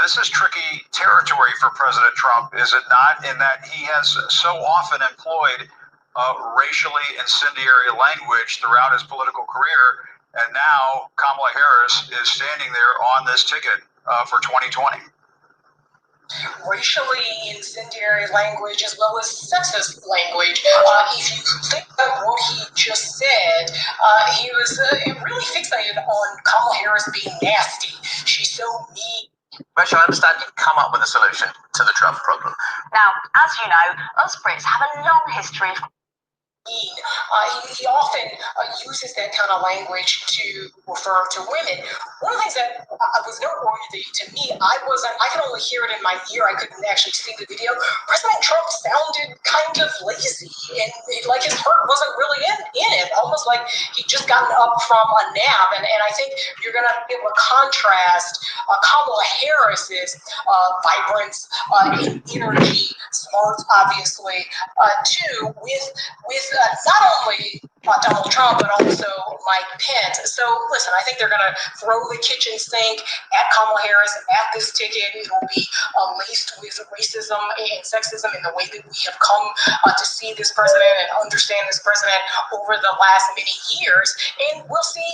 this is tricky territory for President Trump, is it not? In that he has so often employed racially incendiary language throughout his political career, and now Kamala Harris is standing there on this ticket for 2020. Racially incendiary language as well as sexist language. If you think about what he just said, he was really fixated on Kamala Harris being nasty. She's so mean. Rachel, I understand you've come up with a solution to the Trump problem. Now, as you know, us Brits have a long history of he often uses that kind of language to refer to women. One of the things that was noteworthy to me, I could only hear it in my ear. I couldn't actually see the video. President Trump sounded kind of lazy, and like his heart wasn't really in it, almost like he'd just gotten up from a nap. And I think you're going to be able to contrast Kamala Harris's vibrance, energy, smarts, obviously, too, with not only Donald Trump, but also Mike Pence. So listen, I think they're going to throw the kitchen sink at Kamala Harris at this ticket. It will be laced with racism and sexism in the way that we have come to see this president and understand this president over the last many years. And we'll see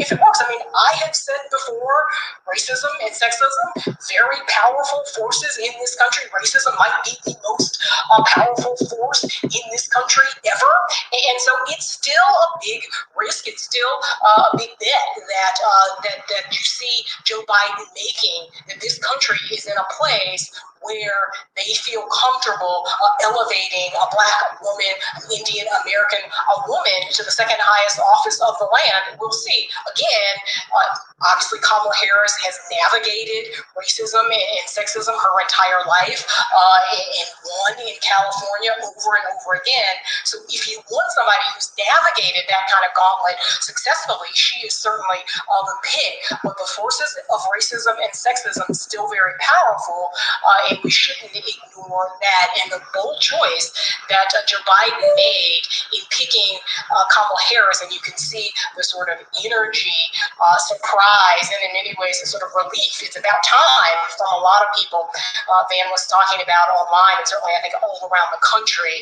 if it works. I mean, I have said before, racism and sexism, very powerful forces in this country. Racism might be the most powerful force in this country ever. And so it's still a big risk. It's still a big bet that you see Joe Biden making, that this country is in a place where they feel comfortable elevating a black woman, Indian American, a woman to the second highest office of the land. We'll see. Again, obviously Kamala Harris has navigated racism and sexism her entire life and won in California over and over again. So if you want somebody who's navigated that kind of gauntlet successfully, she is certainly the pick. But the forces of racism and sexism still very powerful. And we shouldn't ignore that. And the bold choice that Joe Biden made in picking Kamala Harris, and you can see the sort of energy, surprise, and in many ways a sort of relief. It's about time from a lot of people. Van was talking about online, and certainly I think all around the country,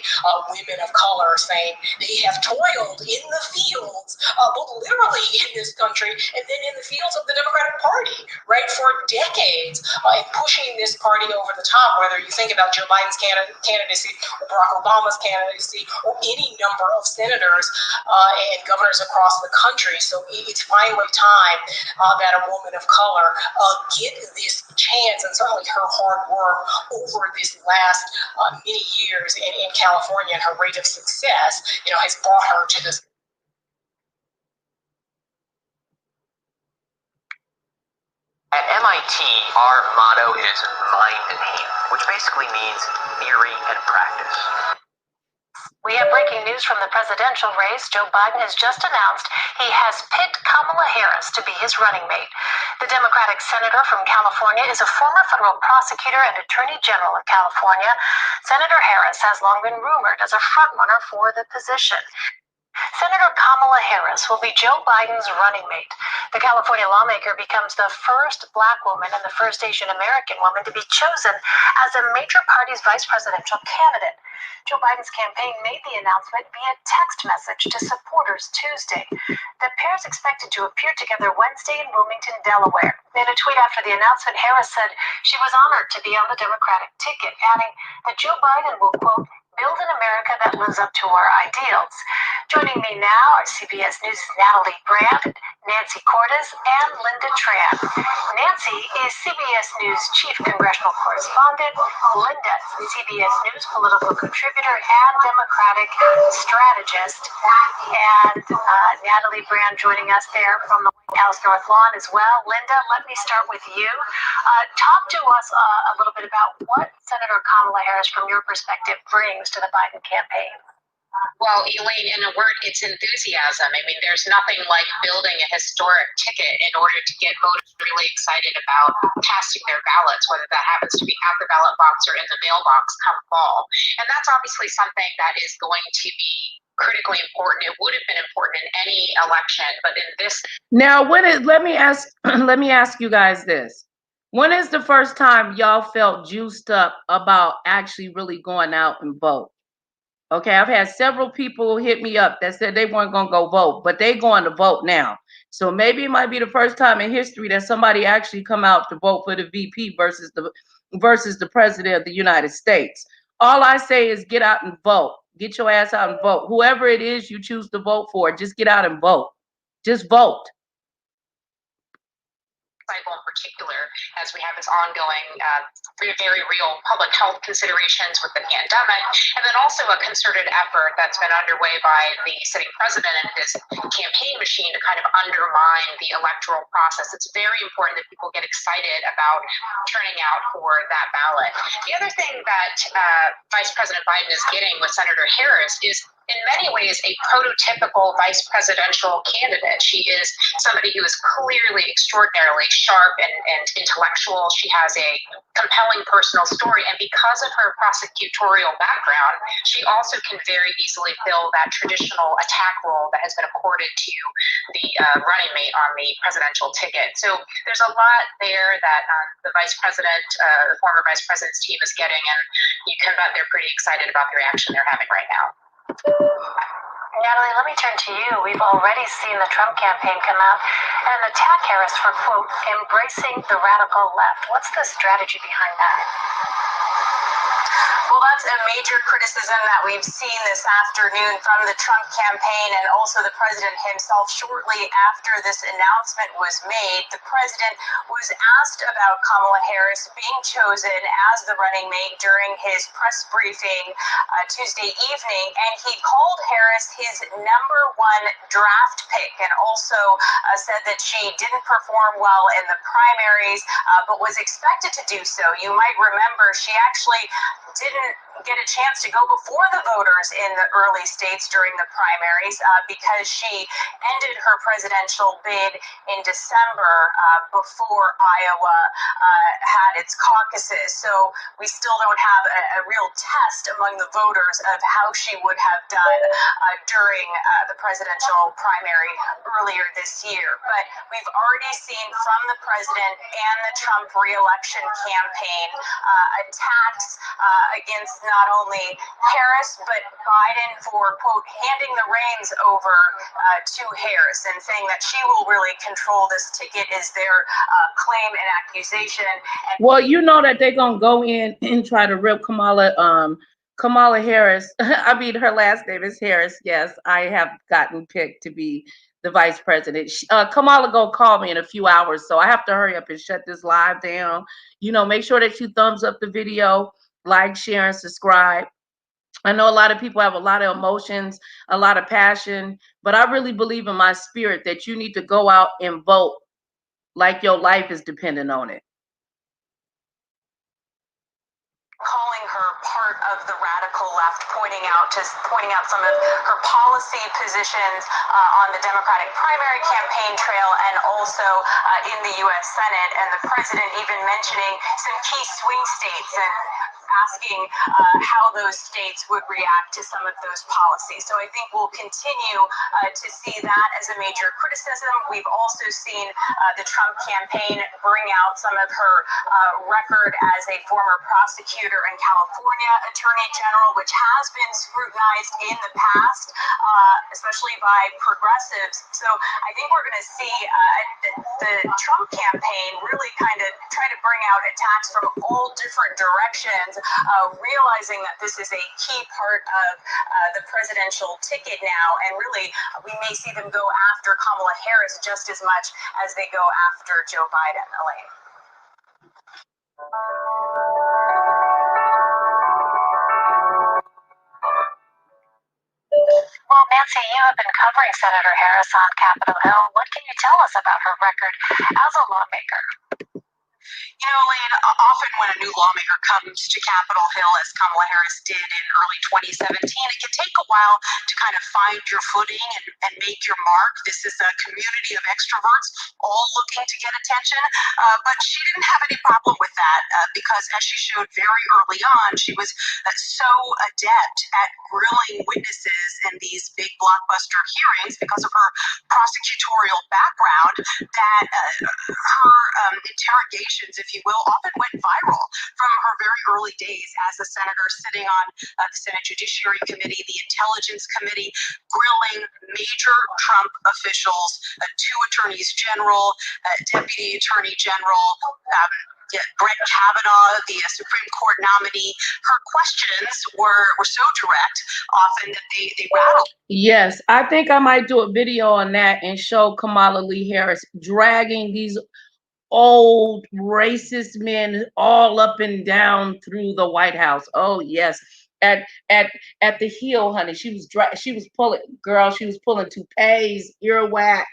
women of color saying they have toiled in the fields, both literally in this country and then in the fields of the Democratic Party, right, for decades, and pushing this party over the top, whether you think about Joe Biden's candidacy or Barack Obama's candidacy or any number of senators and governors across the country. So it's finally time that a woman of color get this chance, and certainly her hard work over this last many years in California and her rate of success, has brought her to this. At MIT, our motto is mind and aim, which basically means theory and practice. We have breaking news from the presidential race. Joe Biden has just announced he has picked Kamala Harris to be his running mate. The Democratic senator from California is a former federal prosecutor and attorney general of California. Senator Harris has long been rumored as a frontrunner for the position. Senator Kamala Harris will be Joe Biden's running mate. The California lawmaker becomes the first black woman and the first Asian American woman to be chosen as a major party's vice presidential candidate. Joe Biden's campaign made the announcement via text message to supporters Tuesday. The pair is expected to appear together Wednesday in Wilmington, Delaware. In a tweet after the announcement, Harris said she was honored to be on the Democratic ticket, adding that Joe Biden will, quote, build an America that lives up to our ideals. Joining me now are CBS News' Natalie Brand, Nancy Cordes, and Linda Tran. Nancy is CBS News Chief Congressional Correspondent. Linda, CBS News political contributor and Democratic strategist. And Natalie Brand joining us there from the White House North Lawn as well. Linda, let me start with you. Talk to us a little bit about what Senator Kamala Harris, from your perspective, brings to the Biden campaign. Well, Elaine, in a word, it's enthusiasm. I mean, there's nothing like building a historic ticket in order to get voters really excited about casting their ballots, whether that happens to be at the ballot box or in the mailbox come fall. And that's obviously something that is going to be critically important. It would have been important in any election, but in this. Now, let me ask you guys this. When is the first time y'all felt juiced up about actually really going out and vote? Okay, I've had several people hit me up that said they weren't going to go vote, but they going to vote now. So maybe it might be the first time in history that somebody actually come out to vote for the VP versus the president of the United States. All I say is get out and vote. Get your ass out and vote. Whoever it is you choose to vote for, just get out and vote. Just vote. Cycle in particular, as we have this ongoing, very real public health considerations with the pandemic, and then also a concerted effort that's been underway by the sitting president and his campaign machine to kind of undermine the electoral process. It's very important that people get excited about turning out for that ballot. The other thing that Vice President Biden is getting with Senator Harris is in many ways a prototypical vice presidential candidate. She is somebody who is clearly extraordinarily sharp and intellectual. She has a compelling personal story, and because of her prosecutorial background, she also can very easily fill that traditional attack role that has been accorded to the running mate on the presidential ticket. So there's a lot there that the vice president, the former vice president's team is getting, and you can bet they're pretty excited about the reaction they're having right now. Natalie, let me turn to you. We've already seen the Trump campaign come out and attack Harris for, quote, embracing the radical left. What's the strategy behind that? Well, that's a major criticism that we've seen this afternoon from the Trump campaign and also the president himself. Shortly after this announcement was made, the president was asked about Kamala Harris being chosen as the running mate during his press briefing Tuesday evening, and he called Harris his #1 draft pick and also said that she didn't perform well in the primaries, but was expected to do so. You might remember she actually didn't get a chance to go before the voters in the early states during the primaries because she ended her presidential bid in December before Iowa had its caucuses. So we still don't have a real test among the voters of how she would have done during the presidential primary earlier this year. But we've already seen from the president and the Trump re-election campaign attacks against not only Harris, but Biden for, quote, handing the reins over to Harris and saying that she will really control this ticket is their claim and accusation. And well, you know that they're going to go in and try to rip Kamala Harris. I mean, her last name is Harris. Yes, I have gotten picked to be the vice president. Kamala gonna call me in a few hours, so I have to hurry up and shut this live down. You know, make sure that you thumbs up the video, like, share, and subscribe. I know a lot of people have a lot of emotions, a lot of passion, but I really believe in my spirit that you need to go out and vote like your life is dependent on it. Calling her part of the radical left, pointing out some of her policy positions on the Democratic primary campaign trail and also in the U.S. Senate, and the president even mentioning some key swing states and asking how those states would react to some of those policies. So I think we'll continue to see that as a major criticism. We've also seen the Trump campaign bring out some of her record as a former prosecutor and California Attorney General, which has been scrutinized in the past, especially by progressives. So I think we're going to see the Trump campaign really kind of try to bring out attacks from all different directions, realizing that this is a key part of the presidential ticket now. And really, we may see them go after Kamala Harris just as much as they go after Joe Biden, Elaine. Well, Nancy, you have been covering Senator Harris on Capitol Hill. What can you tell us about her record as a lawmaker? You know, Elaine, often when a new lawmaker comes to Capitol Hill, as Kamala Harris did in early 2017, it can take a while to kind of find your footing and make your mark. This is a community of extroverts all looking to get attention, but she didn't have any problem with that because, as she showed very early on, she was so adept at grilling witnesses in these big blockbuster hearings because of her prosecutorial background that her interrogations, if you will, often went viral from her very early days as a senator sitting on the Senate Judiciary Committee, the Intelligence Committee, grilling major Trump officials, two attorneys general, deputy attorney general, Brett Kavanaugh, the Supreme Court nominee. Her questions were so direct often that they rattled. Yes, I think I might do a video on that and show Kamala Lee Harris dragging these old racist men all up and down through the White House. Oh yes, at the heel, honey. She was pulling toupees, earwax,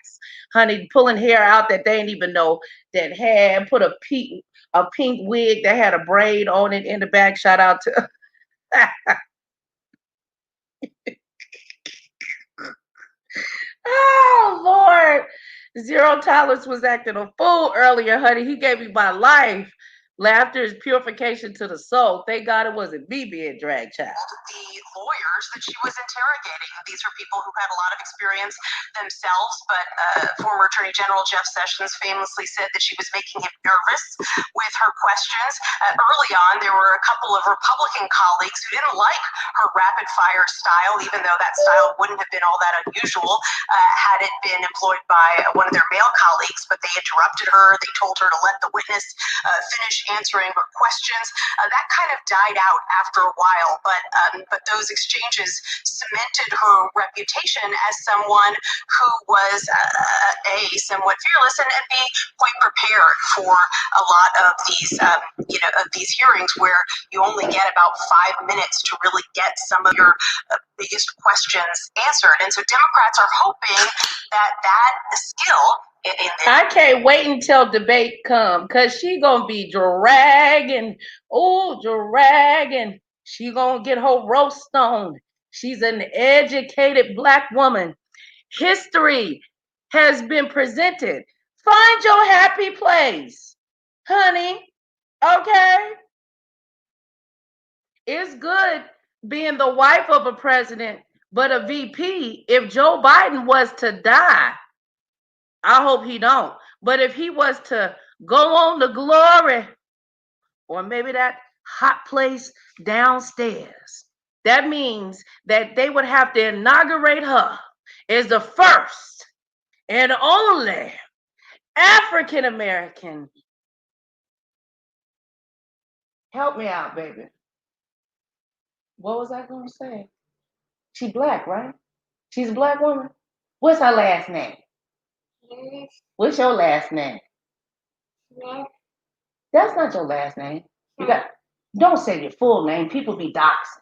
honey, pulling hair out that they didn't even know that had. Put a pink wig that had a braid on it in the back. Shout out to. Oh Lord. Zero Tolerance was acting a fool earlier, honey. He gave me my life. Laughter is purification to the soul. Thank God it wasn't me being dragged, child. The lawyers that she was interrogating, these are people who had a lot of experience themselves, but former Attorney General Jeff Sessions famously said that she was making him nervous with her questions. Early on, there were a couple of Republican colleagues who didn't like her rapid fire style, even though that style wouldn't have been all that unusual had it been employed by one of their male colleagues, but they interrupted her. They told her to let the witness finish answering her questions. That kind of died out after a while, but those exchanges cemented her reputation as someone who was somewhat fearless and B, quite prepared for a lot of these hearings where you only get about 5 minutes to really get some of your biggest questions answered. And so Democrats are hoping that skill. I can't wait until debate come, because she gonna be dragging. She gonna get her roast on. She's an educated Black woman. History has been presented. Find your happy place, honey. Okay? It's good being the wife of a president, but a VP, if Joe Biden was to die, I hope he don't. But if he was to go on to glory, or maybe that hot place downstairs, that means that they would have to inaugurate her as the first and only African American. Help me out, baby. What was I going to say? She Black, right? She's a Black woman. What's her last name? What's your last name? Smith. That's not your last name. You got. Don't say your full name. People be doxing.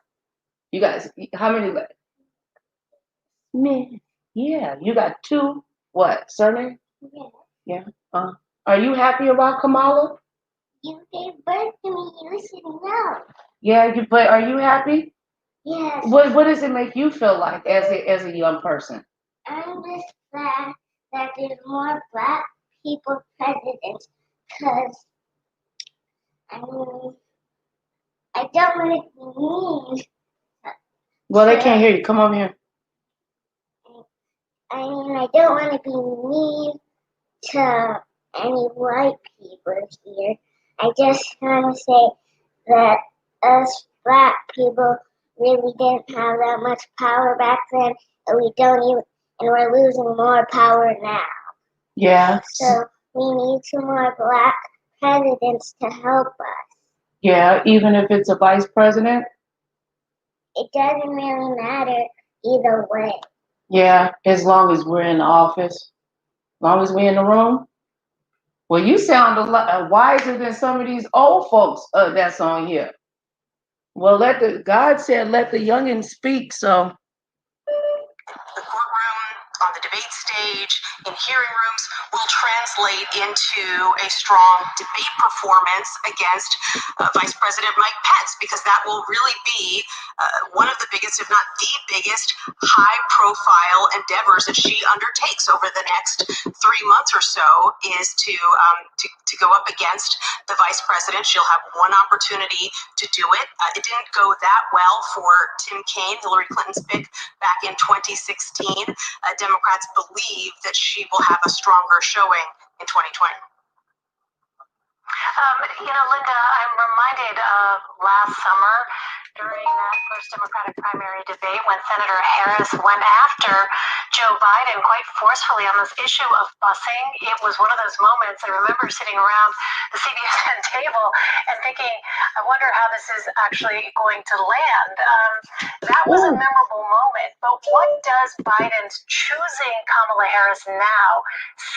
You guys, how many? Smith. Yeah, you got two. What surname? Yeah. Are you happy about Kamala? You gave birth to me. You should know. Yeah, but are you happy? Yes. What does it make you feel like as a young person? I'm just glad that there's more Black people presidents, because I don't want to be mean. Well, they can't hear you. Come over here. I don't want to be mean to any white people here. I just want to say that us Black people really didn't have that much power back then, and we're losing more power now. Yeah. So we need some more Black presidents to help us. Yeah, even if it's a vice president? It doesn't really matter either way. Yeah, as long as we're in the office, as long as we're in the room. Well, you sound a lot wiser than some of these old folks that's on here. Well, God said, let the youngins speak, so. The courtroom, on the debate stage, in hearing rooms, will translate into a strong debate performance against Vice President Mike Pence, because that will really be one of the biggest, if not the biggest, high-profile endeavors that she undertakes over the next 3 months or so, is to go up against the vice president. She'll have one opportunity to do it. It didn't go that well for Tim Kaine, Hillary Clinton's pick back in 2016. Democrats believe that she will have a stronger showing in 2020. Linda, I'm reminded of last summer during that first Democratic primary debate when Senator Harris went after Joe Biden quite forcefully on this issue of busing. It was one of those moments. I remember sitting around the CBSN table and thinking, I wonder how this is actually going to land. That was a memorable moment. But what does Biden's choosing Kamala Harris now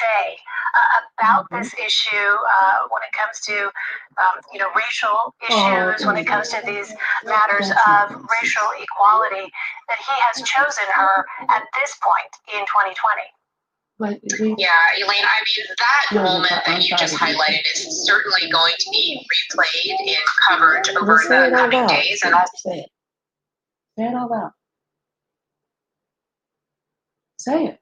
say about this issue when it comes to racial issues, when it comes to these matters of racial equality, that he has chosen her at this point in 2020? Yeah, Elaine, I mean, that moment that you just highlighted is certainly going to be replayed in coverage over the coming days. And also, say it out loud. Say it.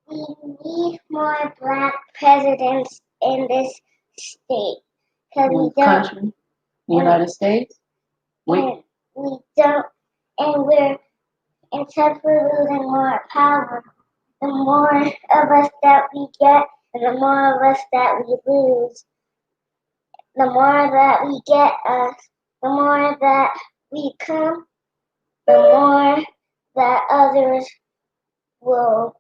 We need more black presidents in this state. Country, United States. We don't, and since we're losing more power, the more of us that we get, and the more of us that we lose, the more that we get us, the more that we come, the more that others will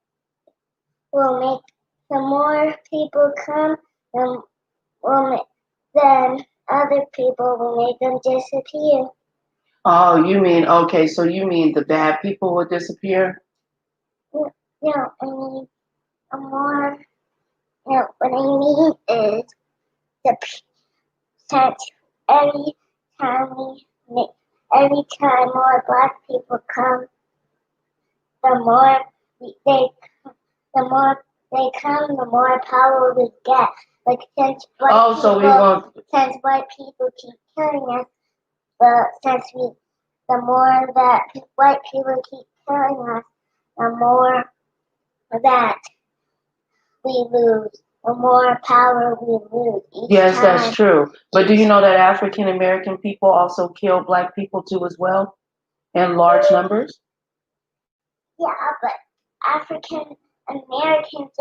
make. The more people come, then other people will make them disappear. Oh, you mean, okay, so you mean the bad people will disappear? No, I mean, what I mean is, since every time more black people come, the more they come, the more power we get. Like since white people keep killing us, the more that white people keep killing us, the more that we lose, the more power we lose each Yes, time. that's true. But do you know that African American people also kill black people too as well, in large numbers? Yeah, but African Americans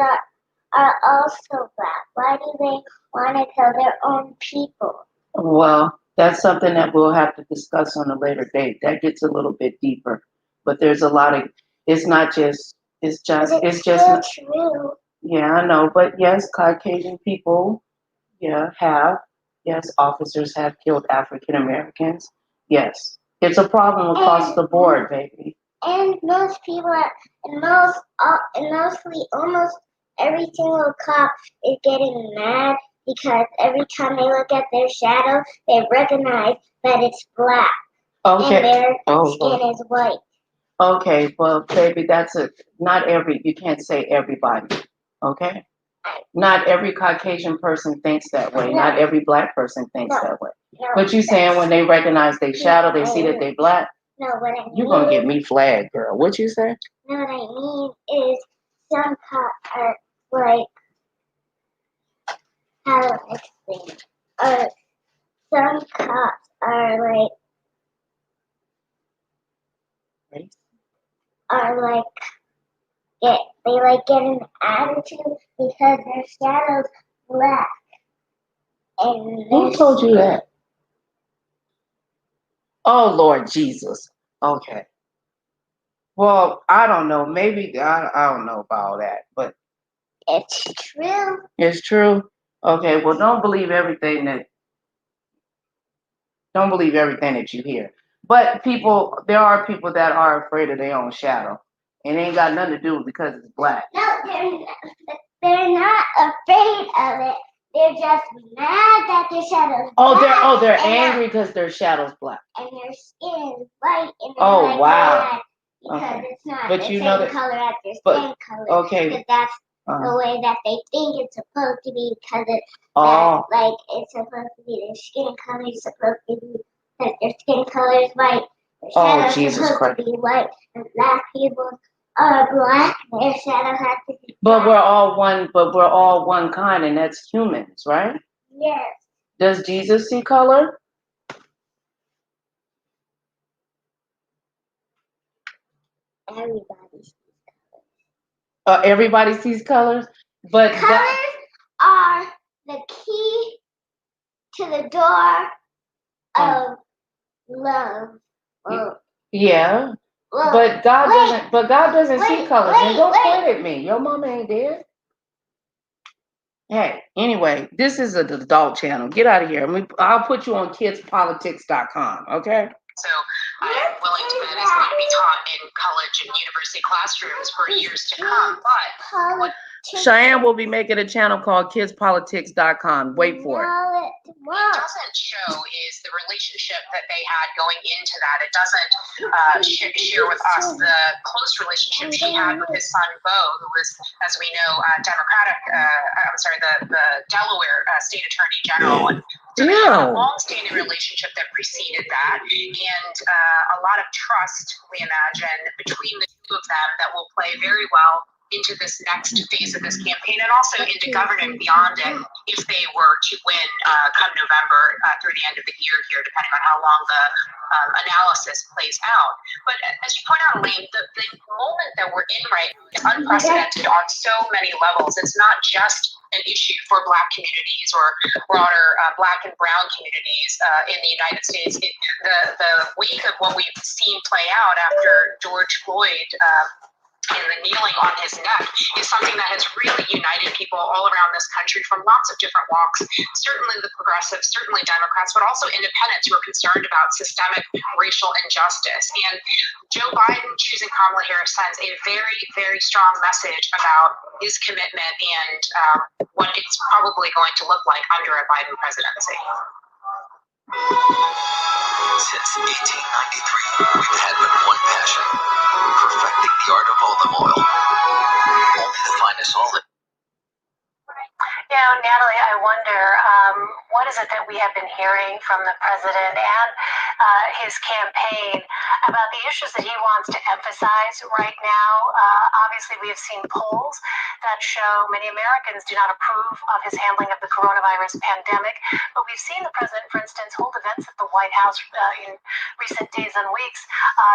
are also black. Why do they want to kill their own people? Well, that's something that we'll have to discuss on a later date. That gets a little bit deeper. But there's a lot of, it's just true. Yeah, I know. But yes, Caucasian people, officers have killed African Americans. Yes. It's a problem across the board, baby. And most people, mostly almost every single cop is getting mad because every time they look at their shadow, they recognize that it's black. Okay. And their skin is white. Okay, well, baby, you can't say everybody, okay? Not every Caucasian person thinks that way. Not every black person thinks that way. But you saying when they recognize their shadow, they see that they black? No, what I mean, you're going to get me flagged, girl. What you say? No, what I mean is some cops are like, how do I explain it? Some cops are like, they get an attitude because their shadow's black. And who told you that? Oh, Lord Jesus. Okay. Well, I don't know. Maybe, I don't know about all that, but. It's true. It's true? Okay, well, don't believe everything that you hear. But there are people that are afraid of their own shadow. And it ain't got nothing to do because it's black. No, they're not afraid of it. They're just mad that their shadow's black. They're angry because their shadow's black. And their skin is white. And wow. mad. because it's not But the you same know that- color as their but- skin color. okay. Because that's the way that they think it's supposed to be, because it's Oh. that, like, it's supposed to be their skin color is supposed to be, because their skin color is white. Their shadow is Jesus supposed Christ. to be white, and black people are black. Their shadow has to be But black. we're all one. But we're all one kind, and that's humans, right? Yes. Does Jesus see color? Everybody sees colors. Everybody sees colors, but Colors are the key to the door of love. yeah. Well, But God doesn't. But God doesn't see colors. And don't point at me. Your mama ain't dead. Hey, anyway, this is an adult channel. Get out of here. I'll put you on kidspolitics.com. Okay. So I'm willing to bet it's going to be taught in college and university classrooms for years to come. But what Cheyenne will be making a channel called kidspolitics.com. Wait for it. it doesn't show is the relationship that they had going into that. It doesn't share with us the close relationship she had with his son, Bo, who was, as we know, the Delaware State Attorney General. And so they had a long-standing relationship that preceded that, and a lot of trust, we imagine, between the two of them that will play very well into this next phase of this campaign, and also into governing beyond it if they were to win come November through the end of the year here, depending on how long the analysis plays out. But as you point out, Elaine, the moment that we're in right now is unprecedented on so many levels. It's not just an issue for Black communities or broader Black and Brown communities in the United States. The wake of what we've seen play out after George Floyd and the kneeling on his neck is something that has really united people all around this country from lots of different walks, certainly the progressives, certainly Democrats, but also independents who are concerned about systemic racial injustice. And Joe Biden choosing Kamala Harris sends a very, very strong message about his commitment and what it's probably going to look like under a Biden presidency. Since 1893, we've had but one passion: perfecting the art of olive oil. Only the finest olive. You know, Natalie, I wonder, what is it that we have been hearing from the president and his campaign about the issues that he wants to emphasize right now? Obviously, we have seen polls that show many Americans do not approve of his handling of the coronavirus pandemic, but we've seen the president, for instance, hold events at the White House in recent days and weeks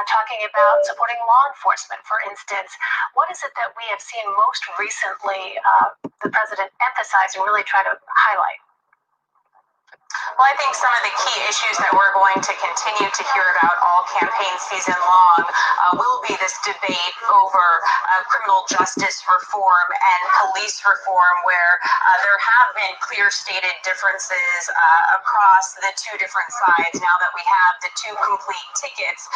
talking about supporting law enforcement, for instance. What is it that we have seen most recently the president emphasize and really try to highlight? Well, I think some of the key issues that we're going to continue to hear about all campaign season long will be this debate over criminal justice reform and police reform, where there have been clear stated differences across the two different sides. Now that we have the two complete tickets,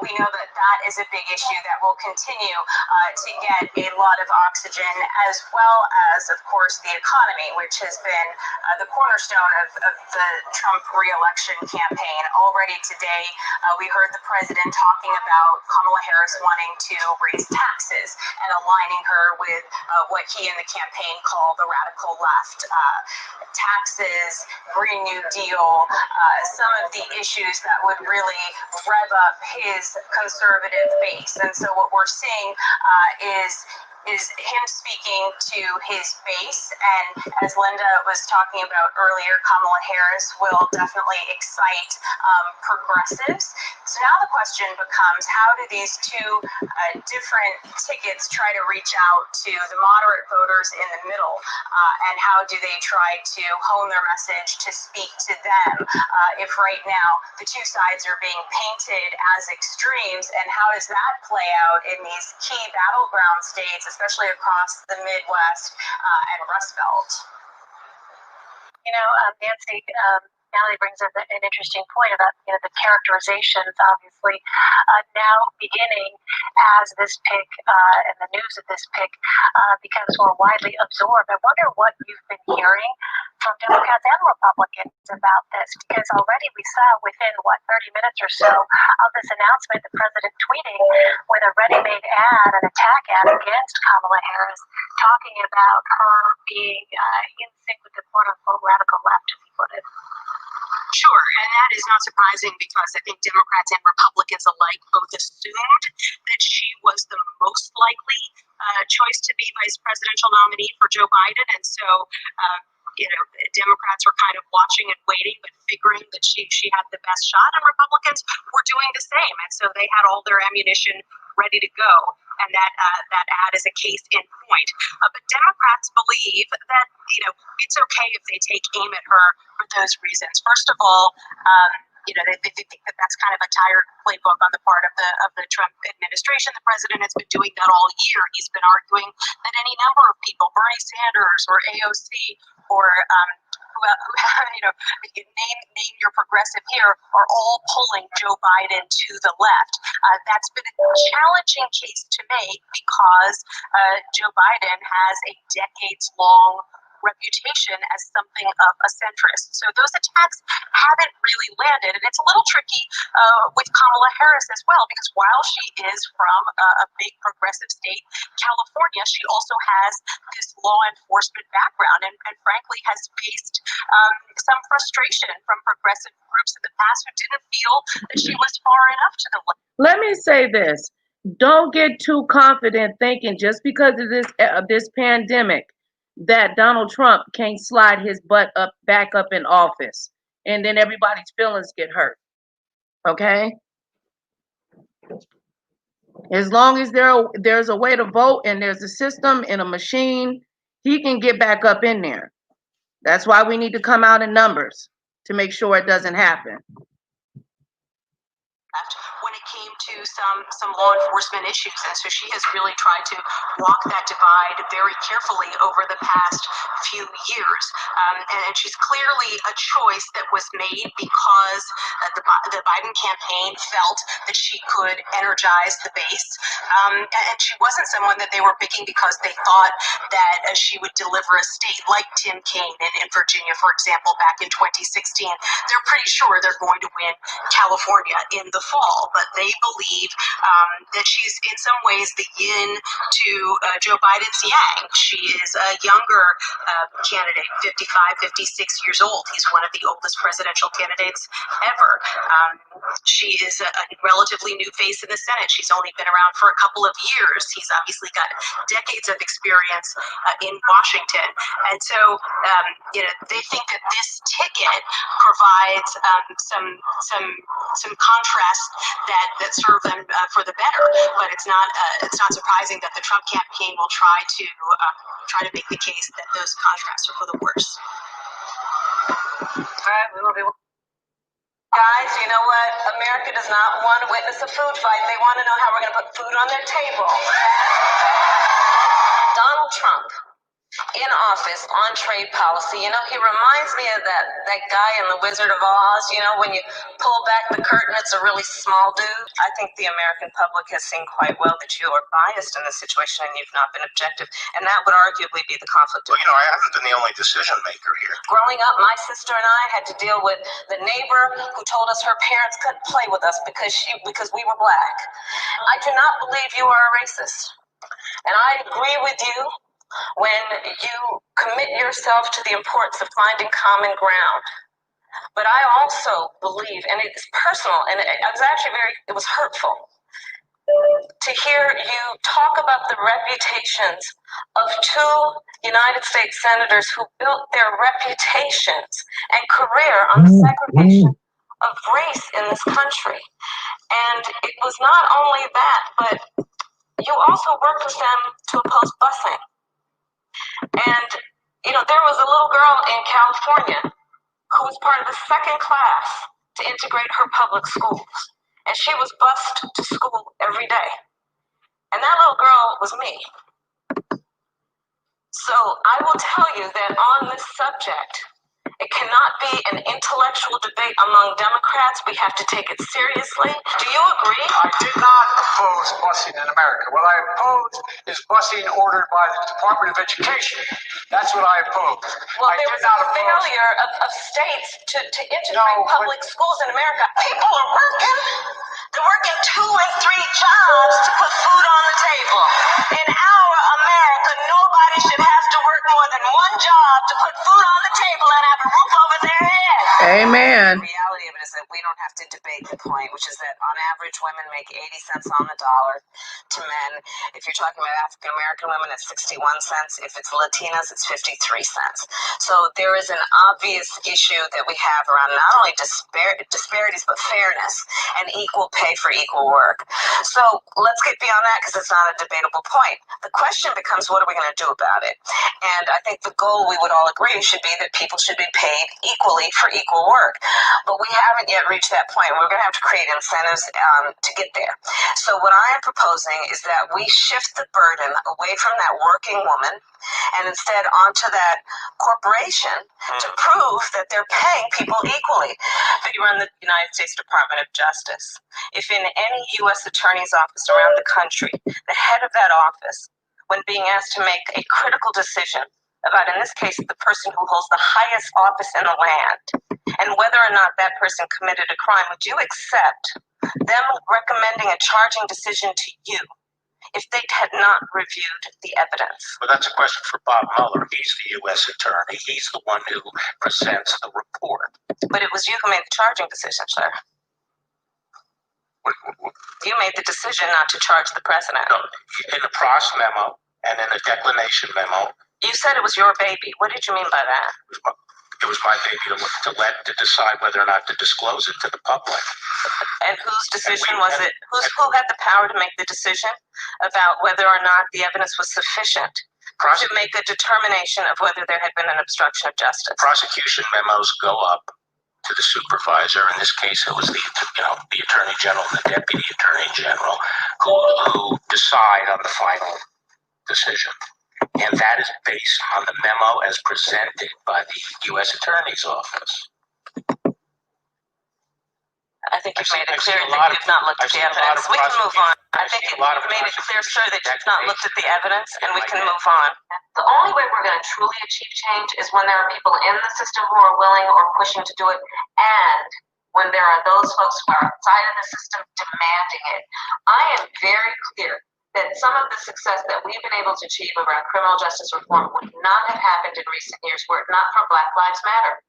we know that that is a big issue that will continue to get a lot of oxygen, as well as, of course, the economy, which has been the cornerstone of the Trump re-election campaign. Already today, we heard the president talking about Kamala Harris wanting to raise taxes and aligning her with what he and the campaign call the radical left. Taxes, Green New Deal, some of the issues that would really rev up his conservative base. And so what we're seeing is him speaking to his base, and as Linda was talking about earlier, Kamala Harris will definitely excite progressives. So now the question becomes, how do these two different tickets try to reach out to the moderate voters in the middle, and how do they try to hone their message to speak to them if right now the two sides are being painted as extremes, and how does that play out in these key battleground states, especially across the Midwest and Rust Belt? You know, Nancy, Natalie brings up an interesting point about the characterizations, obviously, now beginning as this pick and the news of this pick becomes more widely absorbed. I wonder what you've been hearing from Democrats and Republicans about this, because already we saw within 30 minutes or so of this announcement, the president tweeting with a ready-made ad, an attack ad against Kamala Harris, talking about her being in sync with the quote-unquote radical left, as he put it. Sure, and that is not surprising because I think Democrats and Republicans alike both assumed that she was the most likely choice to be vice presidential nominee for Joe Biden, and so Democrats were kind of watching and waiting, but figuring that she had the best shot, and Republicans were doing the same, and so they had all their ammunition ready to go, and that ad is a case in point. But Democrats believe that it's okay if they take aim at her for those reasons. First of all, they think that that's kind of a tired playbook on the part of the Trump administration. The president has been doing that all year. He's been arguing that any number of people, Bernie Sanders or AOC or name your progressive here, are all pulling Joe Biden to the left. That's been a challenging case to make because Joe Biden has a decades-long reputation as something of a centrist. So those attacks haven't really landed, and it's a little tricky with Kamala Harris as well, because while she is from a big progressive state, California, she also has this law enforcement background and frankly has faced some frustration from progressive groups in the past who didn't feel that she was far enough to the left. Let me say this. Don't get too confident thinking just because of this pandemic that Donald Trump can't slide his butt back up in office, and then everybody's feelings get hurt. Okay? As long as there's a way to vote and there's a system and a machine, he can get back up in there. That's why we need to come out in numbers to make sure it doesn't happen. When it came to some law enforcement issues, and so she has really tried to walk that divide very carefully over the past few years, and she's clearly a choice that was made because the Biden campaign felt that she could energize the base, and she wasn't someone that they were picking because they thought that she would deliver a state like Tim Kaine in Virginia, for example, back in 2016. They're pretty sure they're going to win California in the fall, but they believe that she's in some ways the yin to Joe Biden's yang. She is a younger candidate, 55, 56 years old. He's one of the oldest presidential candidates ever. She is a relatively new face in the Senate. She's only been around for a couple of years. He's obviously got decades of experience in Washington. And so, they think that this ticket provides some contrast that serve them for the better. But it's not surprising that the Trump campaign will try to make the case that those contrasts are for the worse. All right, we will be. Guys, you know what? America does not want to witness a food fight. They want to know how we're going to put food on their table. Donald Trump in office on trade policy, he reminds me of that guy in The Wizard of Oz, when you pull back the curtain, it's a really small dude. I think the American public has seen quite well that you are biased in this situation and you've not been objective, and that would arguably be the conflict. Well, I haven't been the only decision maker here. Growing up, my sister and I had to deal with the neighbor who told us her parents couldn't play with us because we were black. I do not believe you are a racist, and I agree with you when you commit yourself to the importance of finding common ground. But I also believe, and it's personal, and it was hurtful to hear you talk about the reputations of two United States senators who built their reputations and career on the segregation of race in this country. And it was not only that, but you also worked with them to oppose busing. And, there was a little girl in California who was part of the second class to integrate her public schools. And she was bused to school every day. And that little girl was me. So I will tell you that on this subject, It cannot be an intellectual debate among Democrats. We have to take it seriously. Do you agree? I did not oppose busing in America. What I opposed is busing ordered by the Department of Education. That's what I opposed. Well, there was a failure of states to integrate public schools in America. People are working. They're working 2 and 3 jobs to put food on the table. In our America, nobody should have to work more than 1 job to put food on the table and have a roof over their head. Amen. The reality of it is that we don't have to debate the point, which is that on average, women make 80 cents on the dollar to men. If you're talking about African American women, it's 61 cents. If it's Latinas, it's 53 cents. So there is an obvious issue that we have around not only disparities, but fairness and equal pay for equal work. So let's get beyond that because it's not a debatable point. The question becomes, what are we going to do about it? And I think the goal we would all agree should be that people should be paid equally for equal work. But we haven't yet reached that point. We're going to have to create incentives to get there. So what I am proposing is that we shift the burden away from that working woman and instead onto that corporation to prove that they're paying people equally. If you run the United States Department of Justice, if in any U.S. attorney's office around the country, the head of that office, when being asked to make a critical decision about, in this case, the person who holds the highest office in the land, and whether or not that person committed a crime, would you accept them recommending a charging decision to you if they had not reviewed the evidence? Well, that's a question for Bob Mueller. He's the U.S. attorney. He's the one who presents the report. But it was you who made the charging decision, sir. You made the decision not to charge the president. No, in the Pross memo and in the declination memo. You said it was your baby. What did you mean by that? It was my baby to decide whether or not to disclose it to the public. And whose decision was it? Who had the power to make the decision about whether or not the evidence was sufficient to make a determination of whether there had been an obstruction of justice? Prosecution memos go up to the supervisor. In this case, it was the attorney general and the deputy attorney general who decide on the final decision. And that is based on the memo as presented by the U.S. Attorney's Office. I think you've made it clear that you've not looked at the evidence. We can move on. I think you've made it clear, sir, that you've not looked at the evidence, and we can move on. The only way we're going to truly achieve change is when there are people in the system who are willing or pushing to do it, and when there are those folks who are outside of the system demanding it. I am very clear that some of the success that we've been able to achieve around criminal justice reform would not have happened in recent years were it not for Black Lives Matter.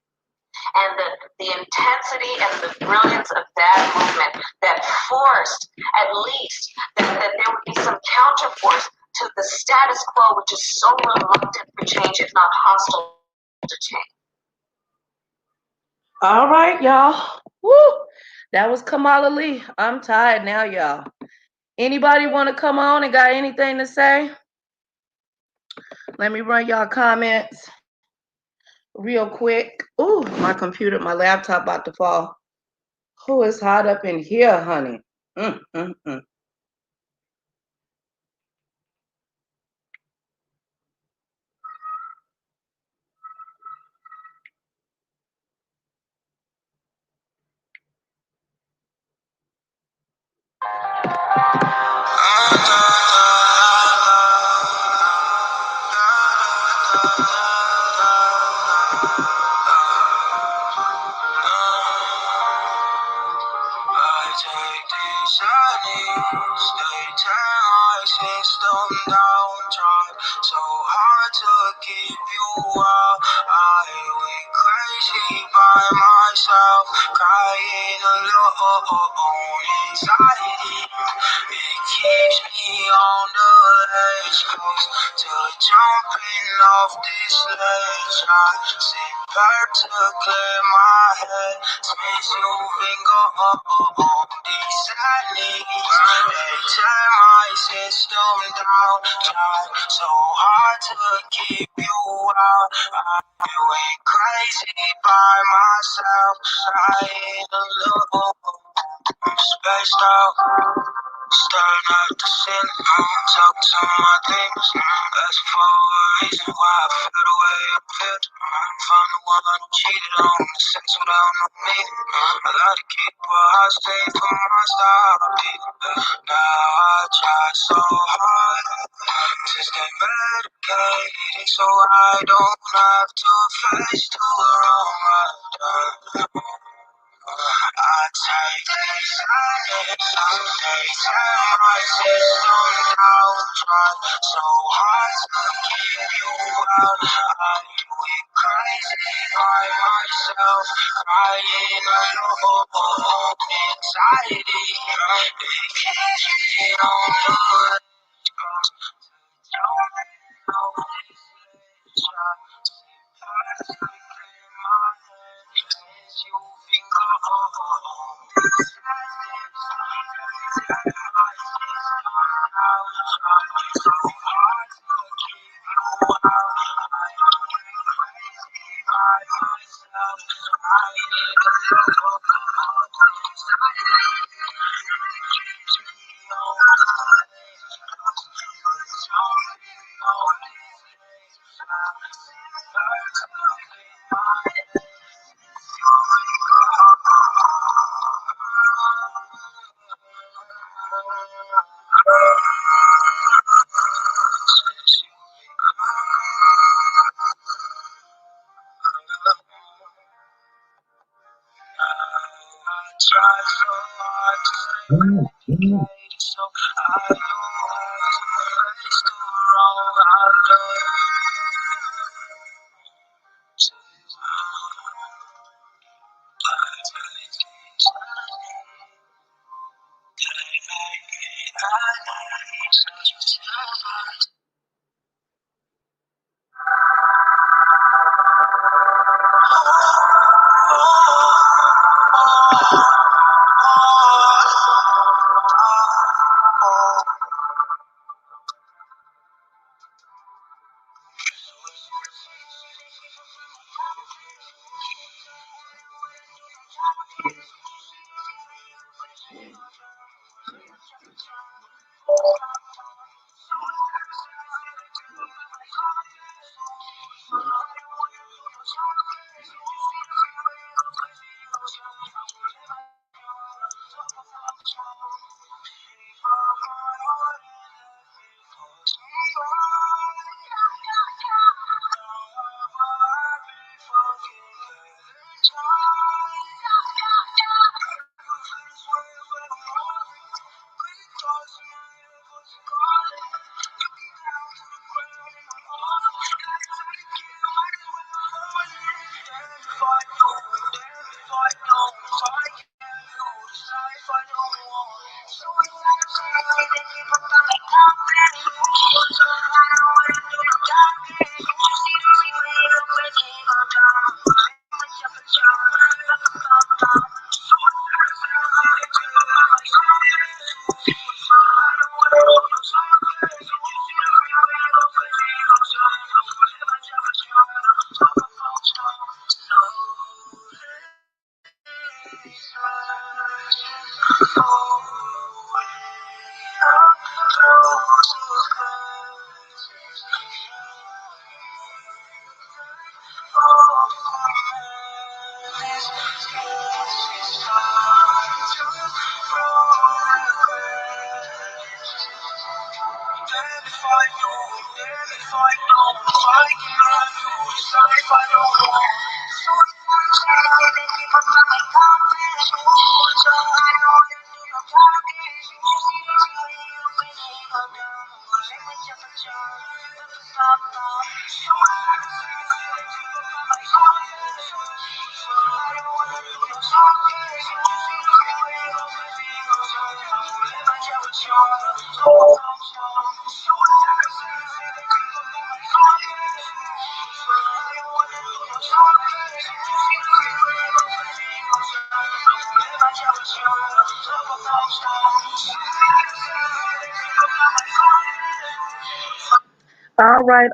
And the intensity and the brilliance of that movement that forced at least that there would be some counterforce to the status quo, which is so reluctant for change, if not hostile to change. All right, y'all. Woo! That was Kamala Lee. I'm tired now, y'all. Anybody want to come on and got anything to say? Let me run y'all comments real quick. Ooh, my computer, my laptop about to fall. Oh, it's hot up in here, honey. So hard to keep you out. I went crazy by myself, crying alone. Anxiety, it keeps me on the edge, close to jumping off this ledge. I sit back to clear my head, space moving on these sadness. They tear my system down, try so hard to keep you out. I went crazy by myself, crying alone, spaced out. Staring at the ceiling, talking to my demons. That's for a reason why I feel the way I feel. Found the one who cheated on me, sex without no meaning. I gotta keep what I stay for my style. Now I try so hard to stay medicated so I don't have to face the wrong I've done. I take these some days and my system down. Try so hard to keep you out. I went crazy by myself, crying alone. Anxiety, it keeps me on the edge. Don't know these days. Try to clear my head since you've been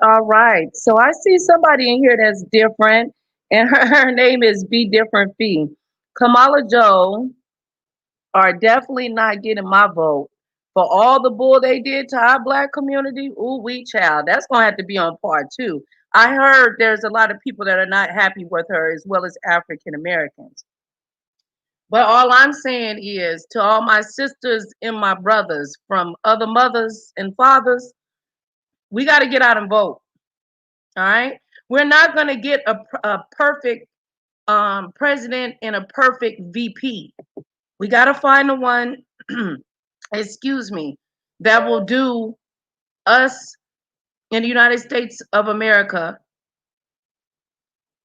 All right. So I see somebody in here that's different, and her name is Be Different Fee. Kamala Joe are definitely not getting my vote. for all the bull they did to our Black community. Ooh, we child, that's gonna have to be on part two. I heard there's a lot of people that are not happy with her, as well as African Americans. But all I'm saying is, to all my sisters and my brothers from other mothers and fathers, we got to get out and vote. All right, we're not going to get a perfect president and a perfect VP. We got to find the one, excuse me, that will do us in the United States of America,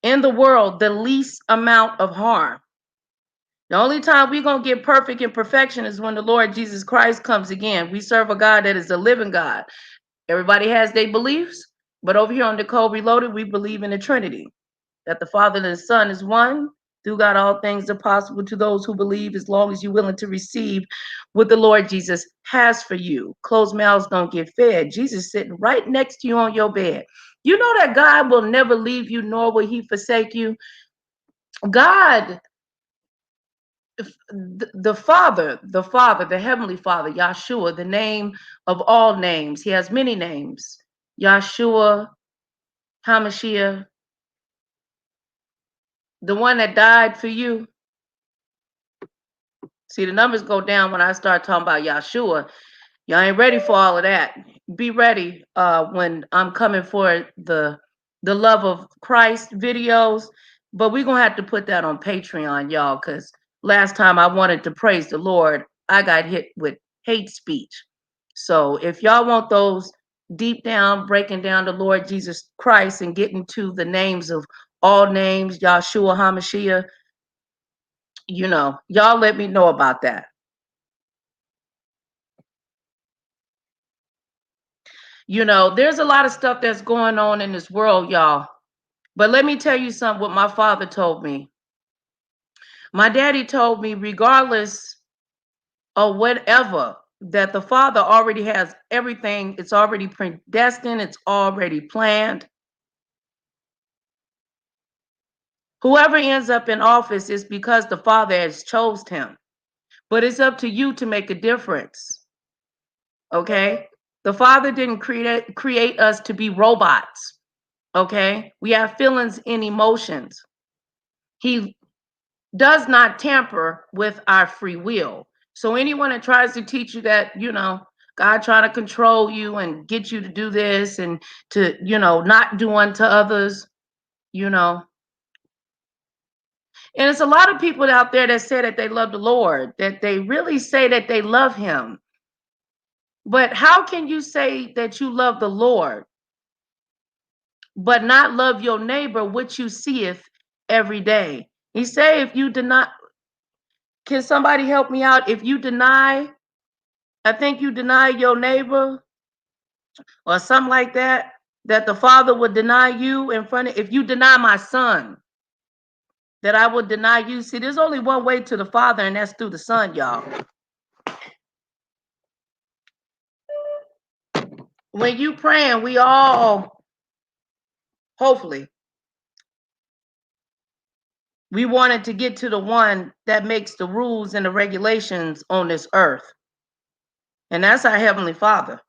in the world, the least amount of harm. The only time we're going to get perfect and perfection is when the Lord Jesus Christ comes again. We serve a God that is a living God. Everybody has their beliefs, but over here on Nicole Reloaded, we believe in the Trinity, that the Father and the Son is one. Through God, all things are possible to those who believe, as long as you're willing to receive what the Lord Jesus has for you. Closed mouths don't get fed. Jesus sitting right next to you on your bed. You know that God will never leave you, nor will he forsake you. God, the Father, the Heavenly Father, Yahshua, the name of all names. He has many names. Yahshua, Hamashiach, the one that died for you. See, the numbers go down when I start talking about Yahshua. Y'all ain't ready for all of that. Be ready when I'm coming for the Love of Christ videos. But we're going to have to put that on Patreon, y'all, because last time I wanted to praise the Lord, I got hit with hate speech. So if y'all want those deep down, breaking down the Lord Jesus Christ and getting to the names of all names, Yahshua HaMashiach, you know, y'all let me know about that. You know, there's a lot of stuff that's going on in this world, y'all. But let me tell you something, what my father told me. My daddy told me, regardless of whatever, that the Father already has everything. It's already predestined. It's already planned. Whoever ends up in office is because the Father has chosen him. But it's up to you to make a difference. Okay? The Father didn't create us to be robots. Okay? We have feelings and emotions. He does not tamper with our free will. So anyone that tries to teach you that, you know, God trying to control you and get you to do this and to, you know, not do unto others, you know. And it's a lot of people out there that say that they love the Lord, that they really say that they love him. But how can you say that you love the Lord, but not love your neighbor, which you seeth every day? He say, if you deny, can somebody help me out? If you deny, I think you deny your neighbor or something like that, that the Father would deny you in front of, if you deny my son, that I would deny you. See, there's only one way to the Father, and that's through the Son, y'all. When you praying, we all, hopefully, we wanted to get to the one that makes the rules and the regulations on this earth. And that's our Heavenly Father.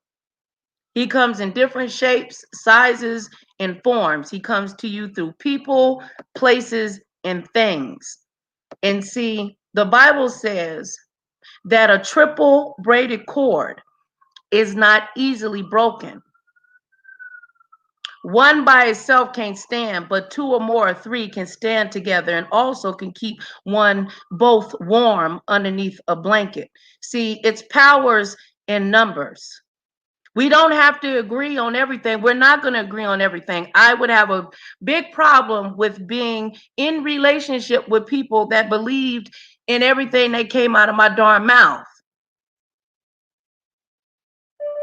He comes in different shapes, sizes, and forms. He comes to you through people, places, and things. And see, the Bible says that a triple braided cord is not easily broken. One by itself can't stand, but two or more or three can stand together and also can keep one both warm underneath a blanket. See, it's powers in numbers. We don't have to agree on everything. We're not going to agree on everything. I would have a big problem with being in relationship with people that believed in everything that came out of my darn mouth.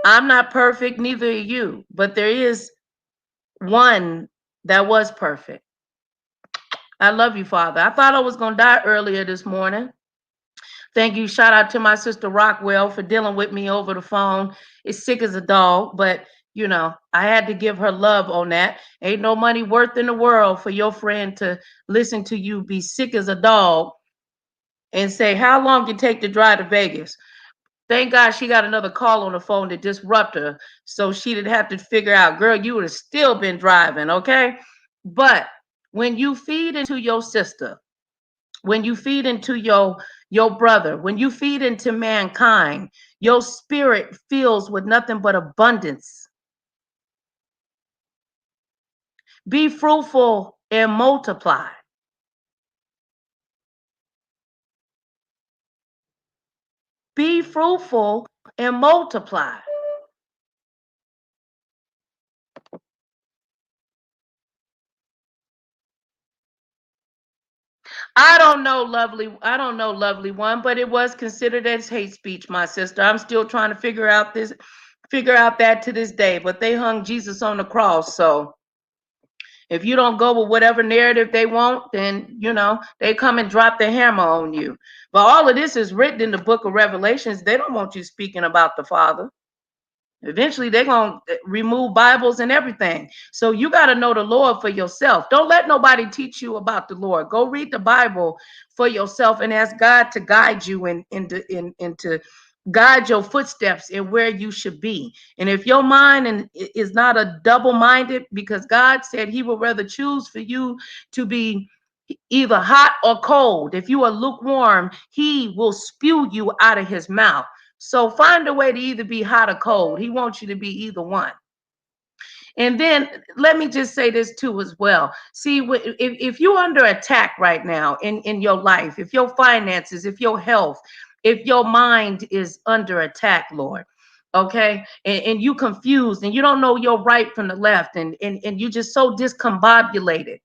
I'm not perfect, neither are you, but there is one that was perfect. I love you, Father. I thought I was going to die earlier this morning. Thank you. Shout out to my sister Rockwell for dealing with me over the phone. It's sick as a dog, but you know, I had to give her love on that. Ain't no money worth in the world for your friend to listen to you be sick as a dog and say, how long it take to drive to Vegas? Thank God she got another call on the phone to disrupt her, so she didn't have to figure out, girl, you would have still been driving, okay? But when you feed into your sister, when you feed into your brother, when you feed into mankind, your spirit fills with nothing but abundance. Be fruitful and multiply. Be fruitful and multiply. I don't know, lovely one, but it was considered as hate speech, my sister. I'm still trying to figure out that to this day. But they hung Jesus on the cross, so if you don't go with whatever narrative they want, then they come and drop the hammer on you. But all of this is written in the book of Revelations. They don't want you speaking about the Father. Eventually, they're going to remove Bibles and everything. So you got to know the Lord for yourself. Don't let nobody teach you about the Lord. Go read the Bible for yourself and ask God to guide you and to guide your footsteps in where you should be. And if your mind is not a double-minded, because God said he would rather choose for you to be either hot or cold. If you are lukewarm, he will spew you out of his mouth. So find a way to either be hot or cold. He wants you to be either one. And then let me just say this too as well. See, if you're under attack right now in your life, if your finances, if your health, if your mind is under attack, Lord, okay, and you confused and you don't know your right from the left, and you just so discombobulated.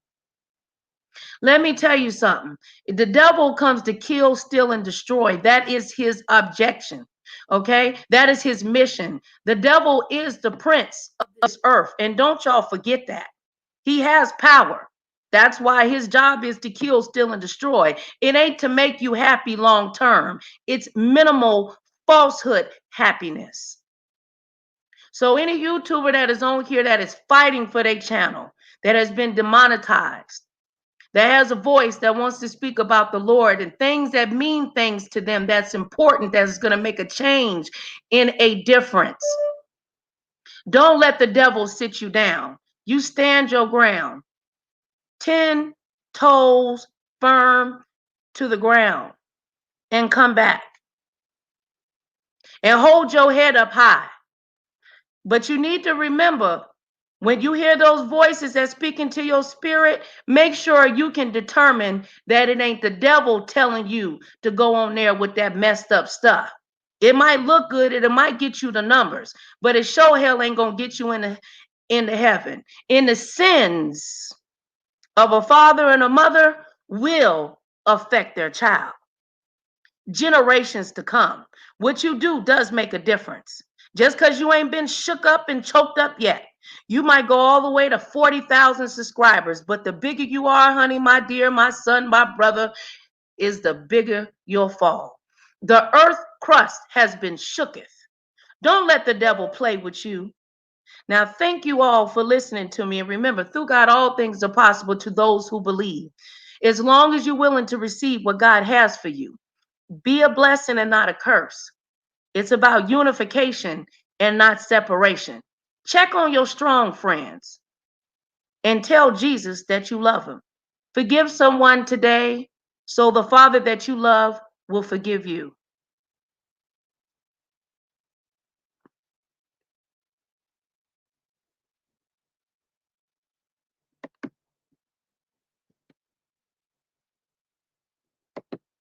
Let me tell you something. The devil comes to kill, steal, and destroy. That is his objection. Okay, that is his mission. The devil is the prince of this earth, and don't y'all forget that. He has power. That's why his job is to kill, steal, and destroy. It ain't to make you happy long term. It's minimal falsehood happiness. So any YouTuber that is on here that is fighting for their channel, that has been demonetized, that has a voice, that wants to speak about the Lord and things that mean things to them, that's important, that's going to make a change in a difference. Don't let the devil sit you down. You stand your ground. 10 toes firm to the ground and come back. And hold your head up high. But you need to remember, when you hear those voices that speak into your spirit, make sure you can determine that it ain't the devil telling you to go on there with that messed up stuff. It might look good, it might get you the numbers, but it sure hell ain't gonna get you into heaven. And the sins of a father and a mother will affect their child. Generations to come. What you do does make a difference. Just because you ain't been shook up and choked up yet. You might go all the way to 40,000 subscribers, but the bigger you are, honey, my dear, my son, my brother, is the bigger you'll fall. The earth crust has been shooketh. Don't let the devil play with you. Now, thank you all for listening to me. And remember, through God, all things are possible to those who believe. As long as you're willing to receive what God has for you. Be a blessing and not a curse. It's about unification and not separation. Check on your strong friends and tell Jesus that you love him. Forgive someone today so the Father that you love will forgive you.